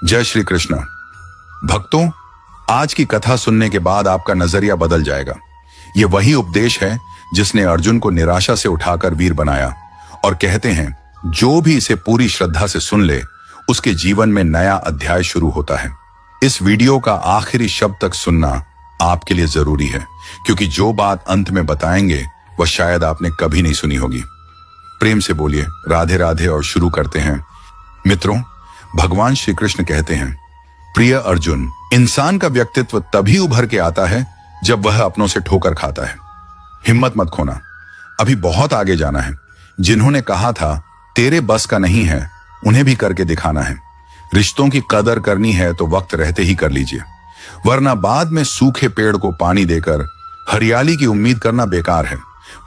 जय श्री कृष्ण। भक्तों, आज की कथा सुनने के बाद आपका नजरिया बदल जाएगा। ये वही उपदेश है जिसने अर्जुन को निराशा से उठाकर वीर बनाया, और कहते हैं जो भी इसे पूरी श्रद्धा से सुन ले उसके जीवन में नया अध्याय शुरू होता है। इस वीडियो का आखिरी शब्द तक सुनना आपके लिए जरूरी है, क्योंकि जो बात अंत में बताएंगे वह शायद आपने कभी नहीं सुनी होगी। प्रेम से बोलिए राधे राधे और शुरू करते हैं। मित्रों, भगवान श्री कृष्ण कहते हैं, प्रिय अर्जुन, इंसान का व्यक्तित्व तभी उभर के आता है जब वह अपनों से ठोकर खाता है। हिम्मत मत खोना, अभी बहुत आगे जाना है। जिन्होंने कहा था तेरे बस का नहीं है, उन्हें भी करके दिखाना है। रिश्तों की कदर करनी है तो वक्त रहते ही कर लीजिए, वरना बाद में सूखे पेड़ को पानी देकर हरियाली की उम्मीद करना बेकार है।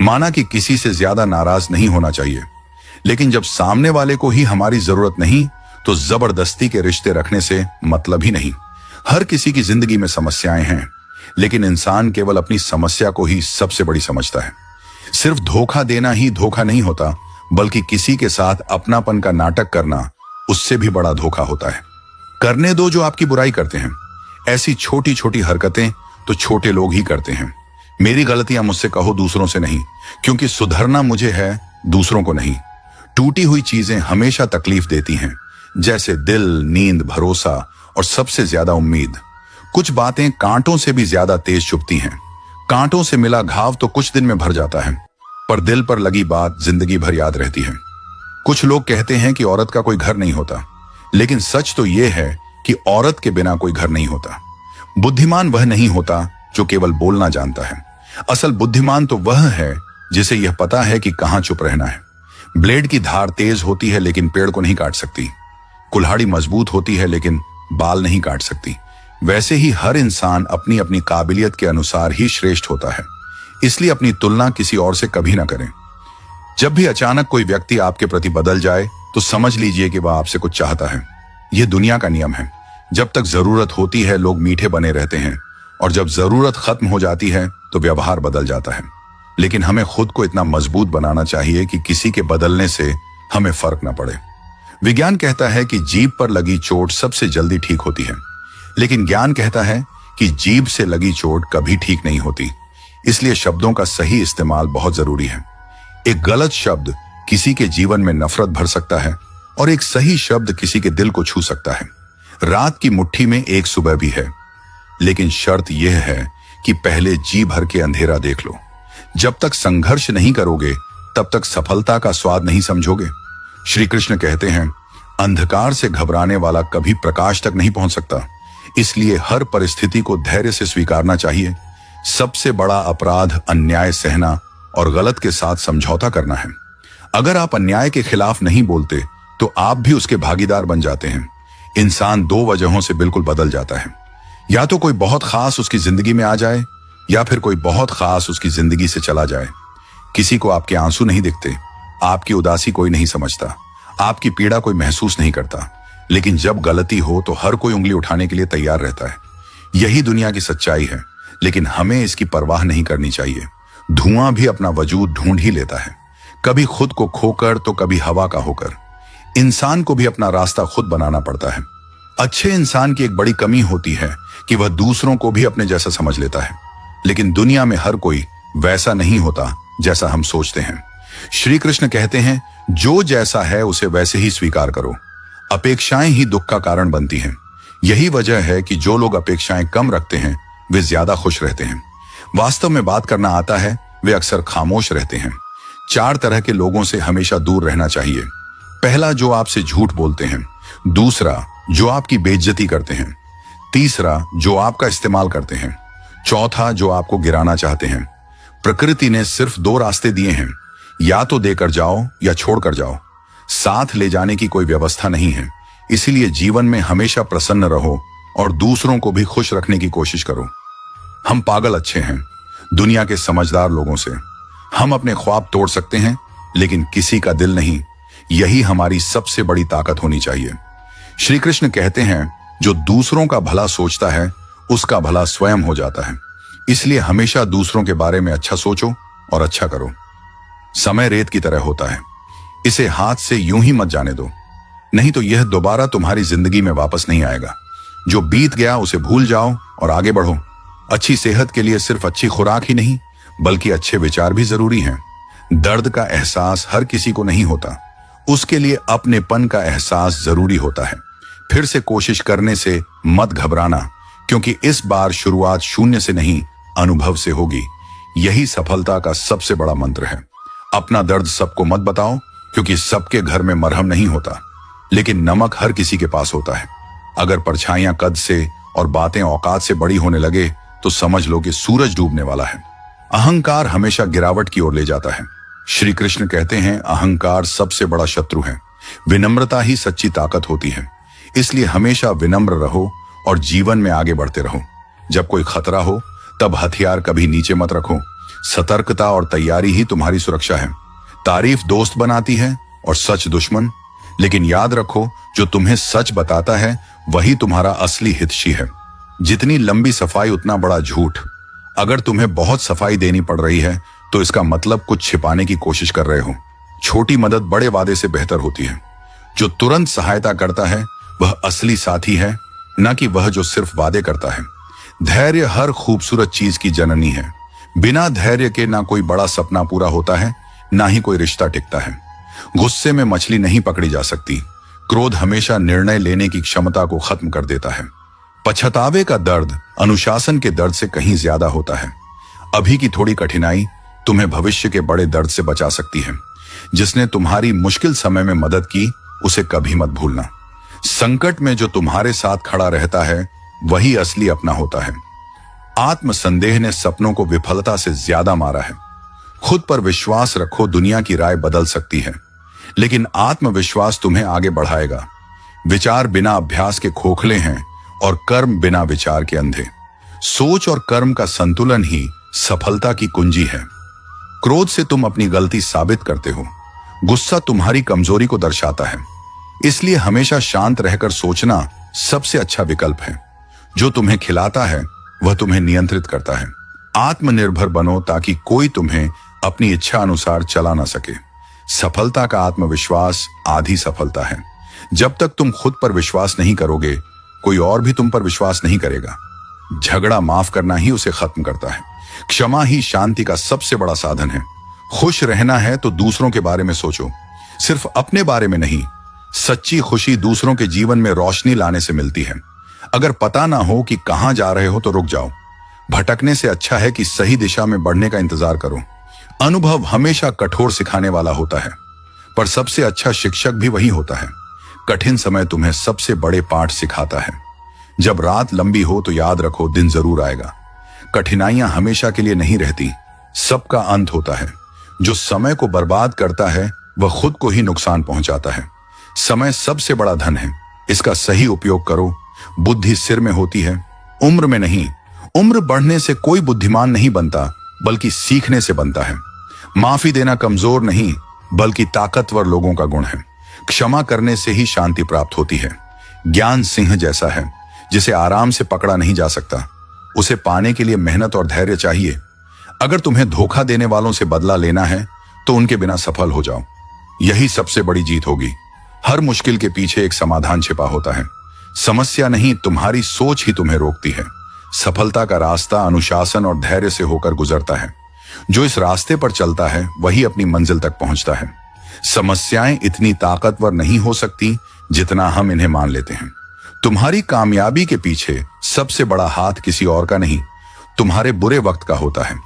माना कि किसी से ज्यादा नाराज नहीं होना चाहिए, लेकिन जब सामने वाले को ही हमारी जरूरत नहीं तो जबरदस्ती के रिश्ते रखने से मतलब ही नहीं। हर किसी की जिंदगी में समस्याएं हैं, लेकिन इंसान केवल अपनी समस्या को ही सबसे बड़ी समझता है। सिर्फ धोखा देना ही धोखा नहीं होता, बल्कि किसी के साथ अपनापन का नाटक करना उससे भी बड़ा धोखा होता है। करने दो जो आपकी बुराई करते हैं। ऐसी छोटी छोटी हरकतें तो छोटे लोग ही करते हैं। मेरी गलतियां मुझसे कहो, दूसरों से नहीं, क्योंकि सुधरना मुझे है, दूसरों को नहीं। टूटी हुई चीजें हमेशा तकलीफ देती हैं, जैसे दिल, नींद, भरोसा और सबसे ज्यादा उम्मीद। कुछ बातें कांटों से भी ज्यादा तेज चुभती हैं। कांटों से मिला घाव तो कुछ दिन में भर जाता है, पर दिल पर लगी बात जिंदगी भर याद रहती है। कुछ लोग कहते हैं कि औरत का कोई घर नहीं होता, लेकिन सच तो यह है कि औरत के बिना कोई घर नहीं होता। बुद्धिमान वह नहीं होता जो केवल बोलना जानता है। असल बुद्धिमान तो वह है जिसे यह पता है कि कहां चुप रहना है। ब्लेड की धार तेज होती है लेकिन पेड़ को नहीं काट सकती। कुल्हाड़ी मजबूत होती है लेकिन बाल नहीं काट सकती। वैसे ही हर इंसान अपनी अपनी काबिलियत के अनुसार ही श्रेष्ठ होता है, इसलिए अपनी तुलना किसी और से कभी ना करें। जब भी अचानक कोई व्यक्ति आपके प्रति बदल जाए तो समझ लीजिए कि वह आपसे कुछ चाहता है। यह दुनिया का नियम है। जब तक जरूरत होती है लोग मीठे बने रहते हैं, और जब जरूरत खत्म हो जाती है तो व्यवहार बदल जाता है। लेकिन हमें खुद को इतना मजबूत बनाना चाहिए कि किसी के बदलने से हमें फर्क न पड़े। विज्ञान कहता है कि जीभ पर लगी चोट सबसे जल्दी ठीक होती है, लेकिन ज्ञान कहता है कि जीभ से लगी चोट कभी ठीक नहीं होती। इसलिए शब्दों का सही इस्तेमाल बहुत जरूरी है। एक गलत शब्द किसी के जीवन में नफरत भर सकता है, और एक सही शब्द किसी के दिल को छू सकता है। रात की मुट्ठी में एक सुबह भी है, लेकिन शर्त यह है कि पहले जी भर के अंधेरा देख लो। जब तक संघर्ष नहीं करोगे तब तक सफलता का स्वाद नहीं समझोगे। श्री कृष्ण कहते हैं, अंधकार से घबराने वाला कभी प्रकाश तक नहीं पहुंच सकता। इसलिए हर परिस्थिति को धैर्य से स्वीकारना चाहिए। सबसे बड़ा अपराध अन्याय सहना और गलत के साथ समझौता करना है। अगर आप अन्याय के खिलाफ नहीं बोलते तो आप भी उसके भागीदार बन जाते हैं। इंसान दो वजहों से बिल्कुल बदल जाता है, या तो कोई बहुत खास उसकी जिंदगी में आ जाए, या फिर कोई बहुत खास उसकी जिंदगी से चला जाए। किसी को आपके आंसू नहीं दिखते, आपकी उदासी कोई नहीं समझता, आपकी पीड़ा कोई महसूस नहीं करता, लेकिन जब गलती हो तो हर कोई उंगली उठाने के लिए तैयार रहता है। यही दुनिया की सच्चाई है, लेकिन हमें इसकी परवाह नहीं करनी चाहिए। धुआं भी अपना वजूद ढूंढ ही लेता है, कभी खुद को खोकर तो कभी हवा का होकर। इंसान को भी अपना रास्ता खुद बनाना पड़ता है। अच्छे इंसान की एक बड़ी कमी होती है कि वह दूसरों को भी अपने जैसा समझ लेता है, लेकिन दुनिया में हर कोई वैसा नहीं होता जैसा हम सोचते हैं। श्री कृष्ण कहते हैं, जो जैसा है उसे वैसे ही स्वीकार करो। अपेक्षाएं ही दुख का कारण बनती हैं। यही वजह है कि जो लोग अपेक्षाएं कम रखते हैं वे ज्यादा खुश रहते हैं। वास्तव में बात करना आता है वे अक्सर खामोश रहते हैं। 4 तरह के लोगों से हमेशा दूर रहना चाहिए। पहला, जो आपसे झूठ बोलते हैं। दूसरा, जो आपकी बेइज्जती करते हैं। तीसरा, जो आपका इस्तेमाल करते हैं। चौथा, जो आपको गिराना चाहते हैं। प्रकृति ने सिर्फ 2 रास्ते दिए हैं, या तो देकर जाओ या छोड़कर जाओ। साथ ले जाने की कोई व्यवस्था नहीं है। इसीलिए जीवन में हमेशा प्रसन्न रहो और दूसरों को भी खुश रखने की कोशिश करो। हम पागल अच्छे हैं दुनिया के समझदार लोगों से। हम अपने ख्वाब तोड़ सकते हैं, लेकिन किसी का दिल नहीं। यही हमारी सबसे बड़ी ताकत होनी चाहिए। श्री कृष्ण कहते हैं, जो दूसरों का भला सोचता है उसका भला स्वयं हो जाता है। इसलिए हमेशा दूसरों के बारे में अच्छा सोचो और अच्छा करो। समय रेत की तरह होता है, इसे हाथ से यूं ही मत जाने दो। नहीं तो यह दोबारा तुम्हारी जिंदगी में वापस नहीं आएगा। जो बीत गया उसे भूल जाओ और आगे बढ़ो। अच्छी सेहत के लिए सिर्फ अच्छी खुराक ही नहीं बल्कि अच्छे विचार भी जरूरी हैं। दर्द का एहसास हर किसी को नहीं होता, उसके लिए अपनेपन का एहसास जरूरी होता है। फिर से कोशिश करने से मत घबराना, क्योंकि इस बार शुरुआत शून्य से नहीं अनुभव से होगी। यही सफलता का सबसे बड़ा मंत्र है। अपना दर्द सबको मत बताओ, क्योंकि सबके घर में मरहम नहीं होता, लेकिन नमक हर किसी के पास होता है। अगर परछाइयां कद से और बातें औकात से बड़ी होने लगे तो समझ लो कि सूरज डूबने वाला है। अहंकार हमेशा गिरावट की ओर ले जाता है। श्री कृष्ण कहते हैं, अहंकार सबसे बड़ा शत्रु है। विनम्रता ही सच्ची ताकत होती है। इसलिए हमेशा विनम्र रहो और जीवन में आगे बढ़ते रहो। जब कोई खतरा हो तब हथियार कभी नीचे मत रखो। सतर्कता और तैयारी ही तुम्हारी सुरक्षा है। तारीफ दोस्त बनाती है और सच दुश्मन। लेकिन याद रखो, जो तुम्हें सच बताता है वही तुम्हारा असली हितैषी है। जितनी लंबी सफाई उतना बड़ा झूठ। अगर तुम्हें बहुत सफाई देनी पड़ रही है तो इसका मतलब कुछ छिपाने की कोशिश कर रहे हो। छोटी मदद बड़े वादे से बेहतर होती है। जो तुरंत सहायता करता है वह असली साथी है, न कि वह जो सिर्फ वादे करता है। धैर्य हर खूबसूरत चीज की जननी है। बिना धैर्य के ना कोई बड़ा सपना पूरा होता है, ना ही कोई रिश्ता टिकता है। गुस्से में मछली नहीं पकड़ी जा सकती। क्रोध हमेशा निर्णय लेने की क्षमता को खत्म कर देता है। पछतावे का दर्द अनुशासन के दर्द से कहीं ज्यादा होता है। अभी की थोड़ी कठिनाई तुम्हें भविष्य के बड़े दर्द से बचा सकती है। जिसने तुम्हारी मुश्किल समय में मदद की उसे कभी मत भूलना। संकट में जो तुम्हारे साथ खड़ा रहता है वही असली अपना होता है। आत्मसंदेह ने सपनों को विफलता से ज्यादा मारा है। खुद पर विश्वास रखो, दुनिया की राय बदल सकती है, लेकिन आत्मविश्वास तुम्हें आगे बढ़ाएगा। विचार बिना अभ्यास के खोखले हैं और कर्म बिना विचार के अंधे। सोच और कर्म का संतुलन ही सफलता की कुंजी है। क्रोध से तुम अपनी गलती साबित करते हो। गुस्सा तुम्हारी कमजोरी को दर्शाता है। इसलिए हमेशा शांत रहकर सोचना सबसे अच्छा विकल्प है। जो तुम्हें खिलाता है वह तुम्हें नियंत्रित करता है। आत्मनिर्भर बनो ताकि कोई तुम्हें अपनी इच्छा अनुसार चला ना सके। सफलता का आत्मविश्वास आधी सफलता है। जब तक तुम खुद पर विश्वास नहीं करोगे, कोई और भी तुम पर विश्वास नहीं करेगा। झगड़ा माफ करना ही उसे खत्म करता है। क्षमा ही शांति का सबसे बड़ा साधन है। खुश रहना है तो दूसरों के बारे में सोचो, सिर्फ अपने बारे में नहीं। सच्ची खुशी दूसरों के जीवन में रोशनी लाने से मिलती है। अगर पता ना हो कि कहां जा रहे हो तो रुक जाओ। भटकने से अच्छा है कि सही दिशा में बढ़ने का इंतजार करो। अनुभव हमेशा कठोर सिखाने वाला होता है, पर सबसे अच्छा शिक्षक भी वही होता है। कठिन समय तुम्हें सबसे बड़े पाठ सिखाता है। जब रात लंबी हो तो याद रखो, दिन जरूर आएगा। कठिनाइयां हमेशा के लिए नहीं रहती, सबका अंत होता है। जो समय को बर्बाद करता है वह खुद को ही नुकसान पहुंचाता है। समय सबसे बड़ा धन है, इसका सही उपयोग करो। बुद्धि सिर में होती है, उम्र में नहीं। उम्र बढ़ने से कोई बुद्धिमान नहीं बनता, बल्कि सीखने से बनता है। माफी देना कमजोर नहीं बल्कि ताकतवर लोगों का गुण है। क्षमा करने से ही शांति प्राप्त होती है। ज्ञान सिंह जैसा है, जिसे आराम से पकड़ा नहीं जा सकता। उसे पाने के लिए मेहनत और धैर्य चाहिए। अगर तुम्हें धोखा देने वालों से बदला लेना है तो उनके बिना सफल हो जाओ। यही सबसे बड़ी जीत होगी। हर मुश्किल के पीछे एक समाधान छिपा होता है। समस्या नहीं, तुम्हारी सोच ही तुम्हें रोकती है। सफलता का रास्ता अनुशासन और धैर्य से होकर गुजरता है। जो इस रास्ते पर चलता है वही अपनी मंजिल तक पहुंचता है। समस्याएं इतनी ताकतवर नहीं हो सकती जितना हम इन्हें मान लेते हैं। तुम्हारी कामयाबी के पीछे सबसे बड़ा हाथ किसी और का नहीं, तुम्हारे बुरे वक्त का होता है।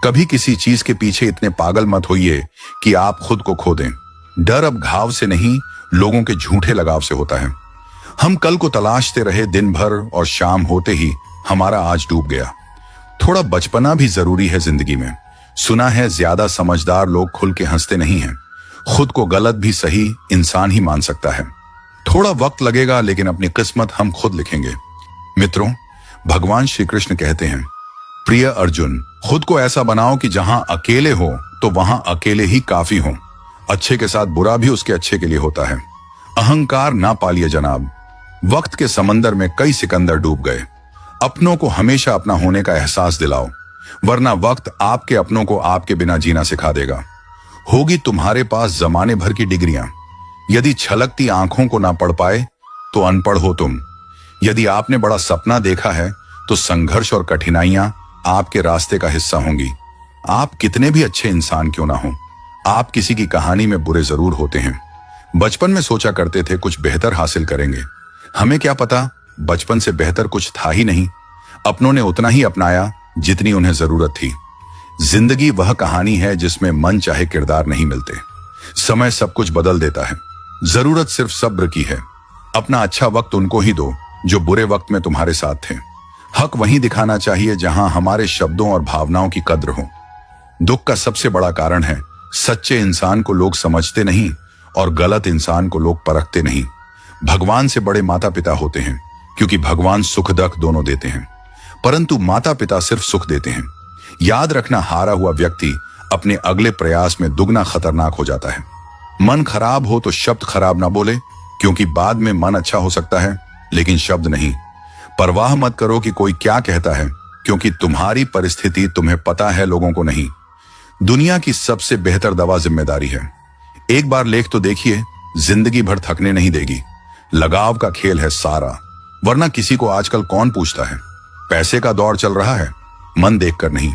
कभी किसी चीज के पीछे इतने पागल मत होइए कि आप खुद को खो दें। डर अब घाव से नहीं, लोगों के झूठे लगाव से होता है। हम कल को तलाशते रहे दिन भर और शाम होते ही हमारा आज डूब गया। थोड़ा बचपना भी जरूरी है जिंदगी में। सुना है ज्यादा समझदार लोग खुल के हंसते नहीं हैं। खुद को गलत भी सही इंसान ही मान सकता है। थोड़ा वक्त लगेगा लेकिन अपनी किस्मत हम खुद लिखेंगे। मित्रों, भगवान श्री कृष्ण कहते हैं, प्रिय अर्जुन, खुद को ऐसा बनाओ कि जहां अकेले हो तो वहां अकेले ही काफी हो। अच्छे के साथ बुरा भी उसके अच्छे के लिए होता है। अहंकार ना पालिए जनाब। वक्त के समंदर में कई सिकंदर डूब गए। अपनों को हमेशा अपना होने का एहसास दिलाओ, वरना वक्त आपके अपनों को आपके बिना जीना सिखा देगा। होगी तुम्हारे पास जमाने भर की डिग्रियां, यदि छलकती आंखों को ना पढ़ पाए तो अनपढ़ हो तुम। यदि आपने बड़ा सपना देखा है तो संघर्ष और कठिनाइयां आपके रास्ते का हिस्सा होंगी। आप कितने भी अच्छे इंसान क्यों ना हो, आप किसी की कहानी में बुरे जरूर होते हैं। बचपन में सोचा करते थे कुछ बेहतर हासिल करेंगे, हमें क्या पता बचपन से बेहतर कुछ था ही नहीं। अपनों ने उतना ही अपनाया जितनी उन्हें जरूरत थी। जिंदगी वह कहानी है जिसमें मन चाहे किरदार नहीं मिलते। समय सब कुछ बदल देता है, जरूरत सिर्फ सब्र की है। अपना अच्छा वक्त उनको ही दो जो बुरे वक्त में तुम्हारे साथ थे। हक वहीं दिखाना चाहिए जहां हमारे शब्दों और भावनाओं की कद्र हो। दुख का सबसे बड़ा कारण है सच्चे इंसान को लोग समझते नहीं और गलत इंसान को लोग परखते नहीं। भगवान से बड़े माता पिता होते हैं क्योंकि भगवान सुख दुख दोनों देते हैं, परंतु माता पिता सिर्फ सुख देते हैं। याद रखना, हारा हुआ व्यक्ति अपने अगले प्रयास में दुगना खतरनाक हो जाता है। मन खराब हो तो शब्द खराब ना बोले, क्योंकि बाद में मन अच्छा हो सकता है लेकिन शब्द नहीं। परवाह मत करो कि कोई क्या कहता है, क्योंकि तुम्हारी परिस्थिति तुम्हें पता है, लोगों को नहीं। दुनिया की सबसे बेहतर दवा जिम्मेदारी है। एक बार लेख तो देखिए, जिंदगी भर थकने नहीं देगी। लगाव का खेल है सारा, वरना किसी को आजकल कौन पूछता है। पैसे का दौर चल रहा है, मन देखकर नहीं,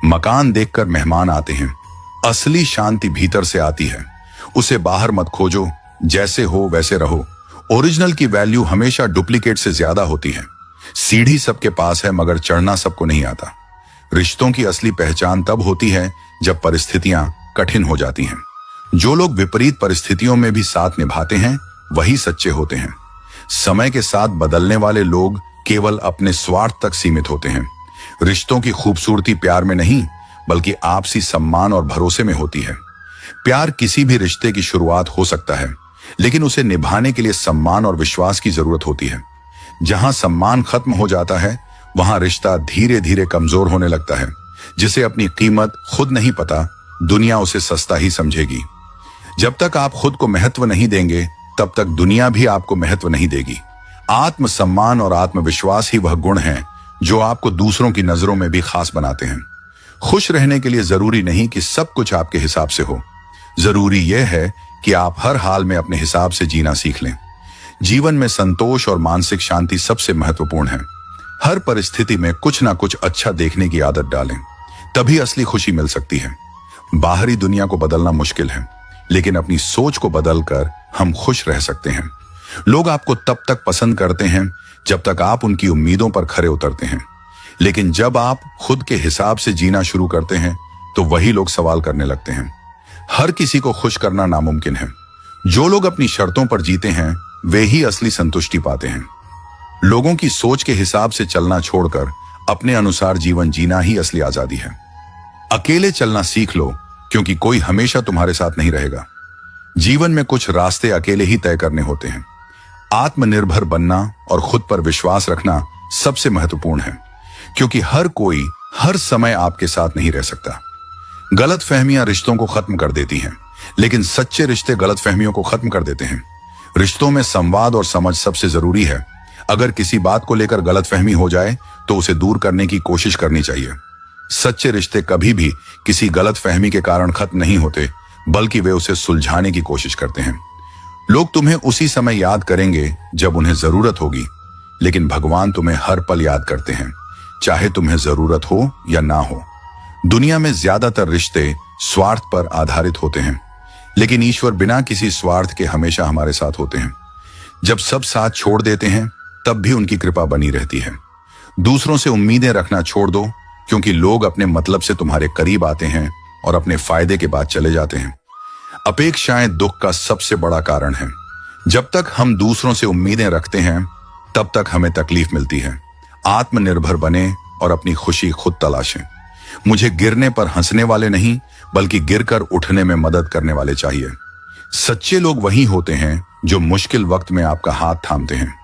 मकान देखकर मेहमान आते हैं। असली शांति भीतर से आती है, उसे बाहर मत खोजो। जैसे हो वैसे रहो। ओरिजिनल की वैल्यू हमेशा डुप्लीकेट से ज्यादा होती है। सीढ़ी सबके पास है मगर चढ़ना सबको नहीं आता। रिश्तों की असली पहचान तब होती है जब परिस्थितियां कठिन हो जाती हैं। जो लोग विपरीत परिस्थितियों में भी साथ निभाते हैं वही सच्चे होते हैं। समय के साथ बदलने वाले लोग केवल अपने स्वार्थ तक सीमित होते हैं। रिश्तों की खूबसूरती प्यार में नहीं बल्कि आपसी सम्मान और भरोसे में होती है। प्यार किसी भी रिश्ते की शुरुआत हो सकता है, लेकिन उसे निभाने के लिए सम्मान और विश्वास की जरूरत होती है। जहां सम्मान खत्म हो जाता है वहां रिश्ता धीरे धीरे कमजोर होने लगता है। जिसे अपनी कीमत खुद नहीं पता, दुनिया उसे सस्ता ही समझेगी। जब तक आप खुद को महत्व नहीं देंगे तब तक दुनिया भी आपको महत्व नहीं देगी। आत्मसम्मान और आत्मविश्वास ही वह गुण हैं जो आपको दूसरों की नजरों में भी खास बनाते हैं। खुश रहने के लिए जरूरी नहीं कि सब कुछ आपके हिसाब से हो। जरूरी यह है कि आप हर हाल में अपने हिसाब से जीना सीख लें। जीवन में संतोष और मानसिक शांति सबसे महत्वपूर्ण है। हर परिस्थिति में कुछ ना कुछ अच्छा देखने की आदत डालें, तभी असली खुशी मिल सकती है। बाहरी दुनिया को बदलना मुश्किल है, लेकिन अपनी सोच को बदलकर हम खुश रह सकते हैं। लोग आपको तब तक पसंद करते हैं जब तक आप उनकी उम्मीदों पर खरे उतरते हैं, लेकिन जब आप खुद के हिसाब से जीना शुरू करते हैं तो वही लोग सवाल करने लगते हैं। हर किसी को खुश करना नामुमकिन है। जो लोग अपनी शर्तों पर जीते हैं वे ही असली संतुष्टि पाते हैं। लोगों की सोच के हिसाब से चलना छोड़कर अपने अनुसार जीवन जीना ही असली आजादी है। अकेले चलना सीख लो, क्योंकि कोई हमेशा तुम्हारे साथ नहीं रहेगा। जीवन में कुछ रास्ते अकेले ही तय करने होते हैं। आत्मनिर्भर बनना और खुद पर विश्वास रखना सबसे महत्वपूर्ण है, क्योंकि हर कोई हर समय आपके साथ नहीं रह सकता। गलतफहमियां रिश्तों को खत्म कर देती हैं, लेकिन सच्चे रिश्ते गलतफहमियों को खत्म कर देते हैं। रिश्तों में संवाद और समझ सबसे जरूरी है। अगर किसी बात को लेकर गलतफहमी हो जाए तो उसे दूर करने की कोशिश करनी चाहिए। सच्चे रिश्ते कभी भी किसी गलतफहमी के कारण खत्म नहीं होते, बल्कि वे उसे सुलझाने की कोशिश करते हैं। लोग तुम्हें उसी समय याद करेंगे जब उन्हें जरूरत होगी, लेकिन भगवान तुम्हें हर पल याद करते हैं, चाहे तुम्हें जरूरत हो या ना हो। दुनिया में ज्यादातर रिश्ते स्वार्थ पर आधारित होते हैं, लेकिन ईश्वर बिना किसी स्वार्थ के हमेशा हमारे साथ होते हैं। जब सब साथ छोड़ देते हैं तब भी उनकी कृपा बनी रहती है। दूसरों से उम्मीदें रखना छोड़ दो, क्योंकि लोग अपने मतलब से तुम्हारे करीब आते हैं और अपने फायदे के बाद चले जाते हैं। अपेक्षाएं दुख का सबसे बड़ा कारण है। जब तक हम दूसरों से उम्मीदें रखते हैं तब तक हमें तकलीफ मिलती है। आत्मनिर्भर बने और अपनी खुशी खुद तलाशें। मुझे गिरने पर हंसने वाले नहीं, बल्कि गिरकर उठने में मदद करने वाले चाहिए। सच्चे लोग वही होते हैं जो मुश्किल वक्त में आपका हाथ थामते हैं,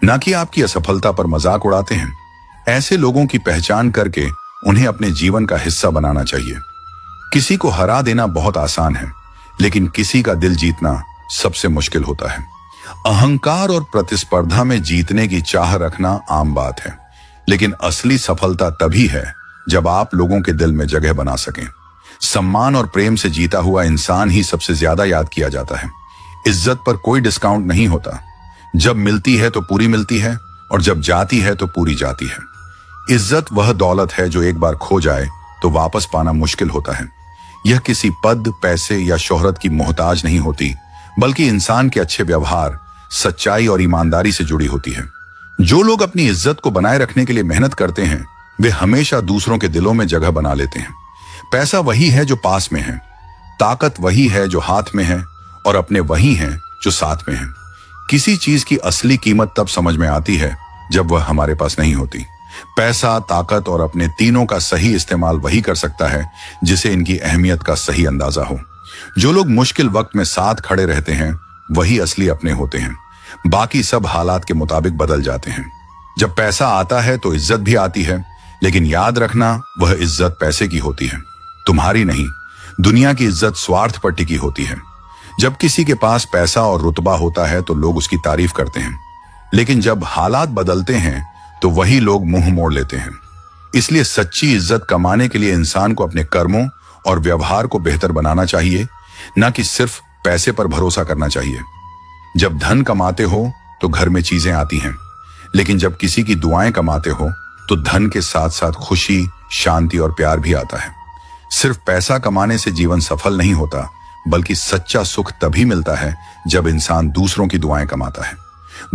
न कि आपकी असफलता पर मजाक उड़ाते हैं। ऐसे लोगों की पहचान करके उन्हें अपने जीवन का हिस्सा बनाना चाहिए। किसी को हरा देना बहुत आसान है, लेकिन किसी का दिल जीतना सबसे मुश्किल होता है। अहंकार और प्रतिस्पर्धा में जीतने की चाह रखना आम बात है, लेकिन असली सफलता तभी है जब आप लोगों के दिल में जगह बना सकें। सम्मान और प्रेम से जीता हुआ इंसान ही सबसे ज्यादा याद किया जाता है। इज्जत पर कोई डिस्काउंट नहीं होता। जब मिलती है तो पूरी मिलती है और जब जाती है तो पूरी जाती है। इज्जत वह दौलत है जो एक बार खो जाए तो वापस पाना मुश्किल होता है। यह किसी पद, पैसे या शोहरत की मोहताज नहीं होती, बल्कि इंसान के अच्छे व्यवहार, सच्चाई और ईमानदारी से जुड़ी होती है। जो लोग अपनी इज्जत को बनाए रखने के लिए मेहनत करते हैं, वे हमेशा दूसरों के दिलों में जगह बना लेते हैं। पैसा वही है जो पास में है, ताकत वही है जो हाथ में है, और अपने वही हैं जो साथ में हैं। किसी चीज की असली कीमत तब समझ में आती है जब वह हमारे पास नहीं होती। पैसा, ताकत और अपने तीनों का सही इस्तेमाल वही कर सकता है जिसे इनकी अहमियत का सही अंदाजा हो। जो लोग मुश्किल वक्त में साथ खड़े रहते हैं वही असली अपने होते हैं। बाकी सब हालात के मुताबिक बदल जाते हैं। जब पैसा आता है तो इज्जत भी आती है, लेकिन याद रखना वह इज्जत पैसे की होती है, तुम्हारी नहीं। दुनिया की इज्जत स्वार्थ पर टिकी होती है। जब किसी के पास पैसा और रुतबा होता है तो लोग उसकी तारीफ करते हैं, लेकिन जब हालात बदलते हैं तो वही लोग मुंह मोड़ लेते हैं। इसलिए सच्ची इज्जत कमाने के लिए इंसान को अपने कर्मों और व्यवहार को बेहतर बनाना चाहिए, न कि सिर्फ पैसे पर भरोसा करना चाहिए। जब धन कमाते हो तो घर में चीजें आती हैं, लेकिन जब किसी की दुआएं कमाते हो तो धन के साथ साथ खुशी, शांति और प्यार भी आता है। सिर्फ पैसा कमाने से जीवन सफल नहीं होता, बल्कि सच्चा सुख तभी मिलता है जब इंसान दूसरों की दुआएं कमाता है।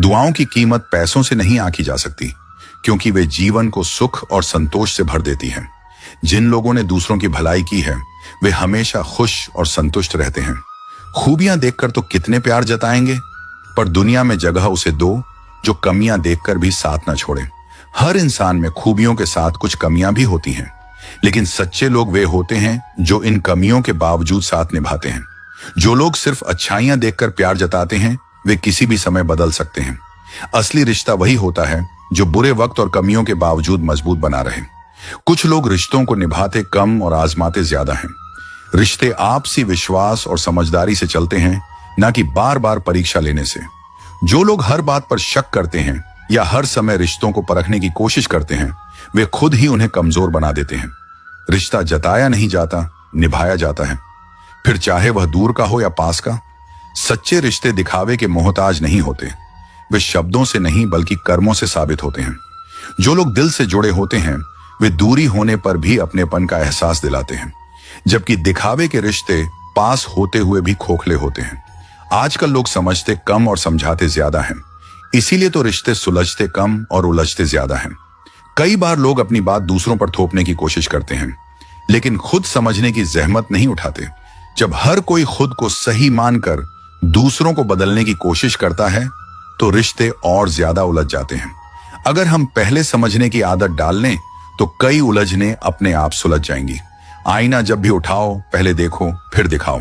दुआओं की कीमत पैसों से नहीं आंकी जा सकती, क्योंकि वे जीवन को सुख और संतोष से भर देती हैं। जिन लोगों ने दूसरों की भलाई की है वे हमेशा खुश और संतुष्ट रहते हैं। खूबियां देखकर तो कितने प्यार जताएंगे, पर दुनिया में जगह उसे दो जो कमियां देखकर भी साथ ना छोड़े। हर इंसान में खूबियों के साथ कुछ कमियां भी होती हैं, लेकिन सच्चे लोग वे होते हैं जो इन कमियों के बावजूद साथ निभाते हैं। जो लोग सिर्फ अच्छाइयां देखकर प्यार जताते हैं वे किसी भी समय बदल सकते हैं। असली रिश्ता वही होता है जो बुरे वक्त और कमियों के बावजूद मजबूत बना रहे। कुछ लोग रिश्तों को निभाते कम और आजमाते ज्यादा हैं। रिश्ते आपसी विश्वास और समझदारी से चलते हैं, न कि बार बार परीक्षा लेने से। जो लोग हर बात पर शक करते हैं या हर समय रिश्तों को परखने की कोशिश करते हैं, वे खुद ही उन्हें कमजोर बना देते हैं। रिश्ता जताया नहीं जाता, निभाया जाता है, फिर चाहे वह दूर का हो या पास का। सच्चे रिश्ते दिखावे के मोहताज नहीं होते, वे शब्दों से नहीं बल्कि कर्मों से साबित होते हैं। जो लोग दिल से जुड़े होते हैं वे दूरी होने पर भी अपनेपन का एहसास दिलाते हैं, जबकि दिखावे के रिश्ते पास होते हुए भी खोखले होते हैं। आजकल लोग समझते कम और समझाते ज्यादा हैं, इसीलिए तो रिश्ते सुलझते कम और उलझते ज्यादा हैं। कई बार लोग अपनी बात दूसरों पर थोपने की कोशिश करते हैं, लेकिन खुद समझने की जहमत नहीं उठाते। जब हर कोई खुद को सही मानकर दूसरों को बदलने की कोशिश करता है तो रिश्ते और ज्यादा उलझ जाते हैं। अगर हम पहले समझने की आदत डाल लें तो कई उलझने अपने आप सुलझ जाएंगी। आईना जब भी उठाओ पहले देखो फिर दिखाओ।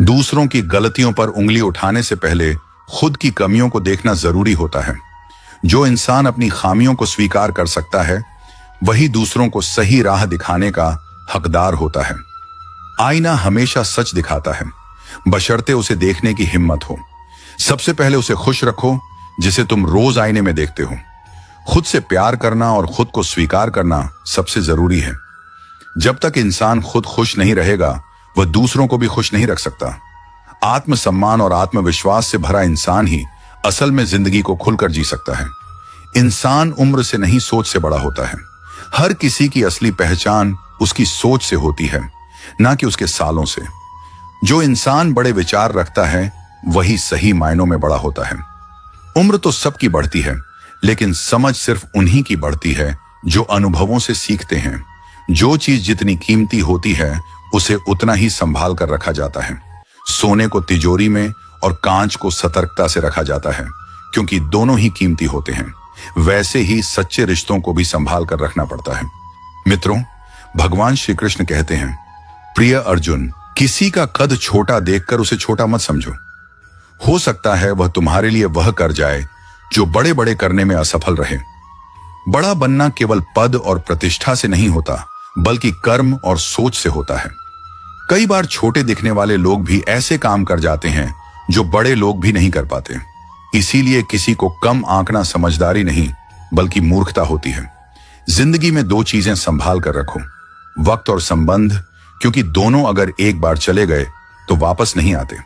दूसरों की गलतियों पर उंगली उठाने से पहले खुद की कमियों को देखना जरूरी होता है। जो इंसान अपनी खामियों को स्वीकार कर सकता है वही दूसरों को सही राह दिखाने का हकदार होता है। आईना हमेशा सच दिखाता है, बशर्ते उसे देखने की हिम्मत हो। सबसे पहले उसे खुश रखो जिसे तुम रोज आईने में देखते हो। खुद से प्यार करना और खुद को स्वीकार करना सबसे जरूरी है। जब तक इंसान खुद खुश नहीं रहेगा वह दूसरों को भी खुश नहीं रख सकता। आत्मसम्मान और आत्मविश्वास से भरा इंसान ही असल में जिंदगी को खुलकर जी सकता है। इंसान उम्र से नहीं सोच से बड़ा होता है। हर किसी की असली पहचान उसकी सोच से होती है, ना कि उसके सालों से। जो इंसान बड़े विचार रखता है वही सही मायनों में बड़ा होता है। उम्र तो सबकी बढ़ती है, लेकिन समझ सिर्फ उन्हीं की बढ़ती है जो अनुभवों से सीखते हैं। जो चीज जितनी कीमती होती है उसे उतना ही संभाल कर रखा जाता है। सोने को तिजोरी में और कांच को सतर्कता से रखा जाता है, क्योंकि दोनों ही कीमती होते हैं। वैसे ही सच्चे रिश्तों को भी संभाल कर रखना पड़ता है। मित्रों, भगवान श्री कृष्ण कहते हैं, प्रिय अर्जुन, किसी का कद छोटा देखकर उसे छोटा मत समझो। हो सकता है वह तुम्हारे लिए वह कर जाए जो बड़े बड़े करने में असफल रहे। बड़ा बनना केवल पद और प्रतिष्ठा से नहीं होता, बल्कि कर्म और सोच से होता है। कई बार छोटे दिखने वाले लोग भी ऐसे काम कर जाते हैं जो बड़े लोग भी नहीं कर पाते। इसीलिए किसी को कम आंकना समझदारी नहीं बल्कि मूर्खता होती है। जिंदगी में दो चीजें संभाल कर रखो, वक्त और संबंध, क्योंकि दोनों अगर एक बार चले गए तो वापस नहीं आते।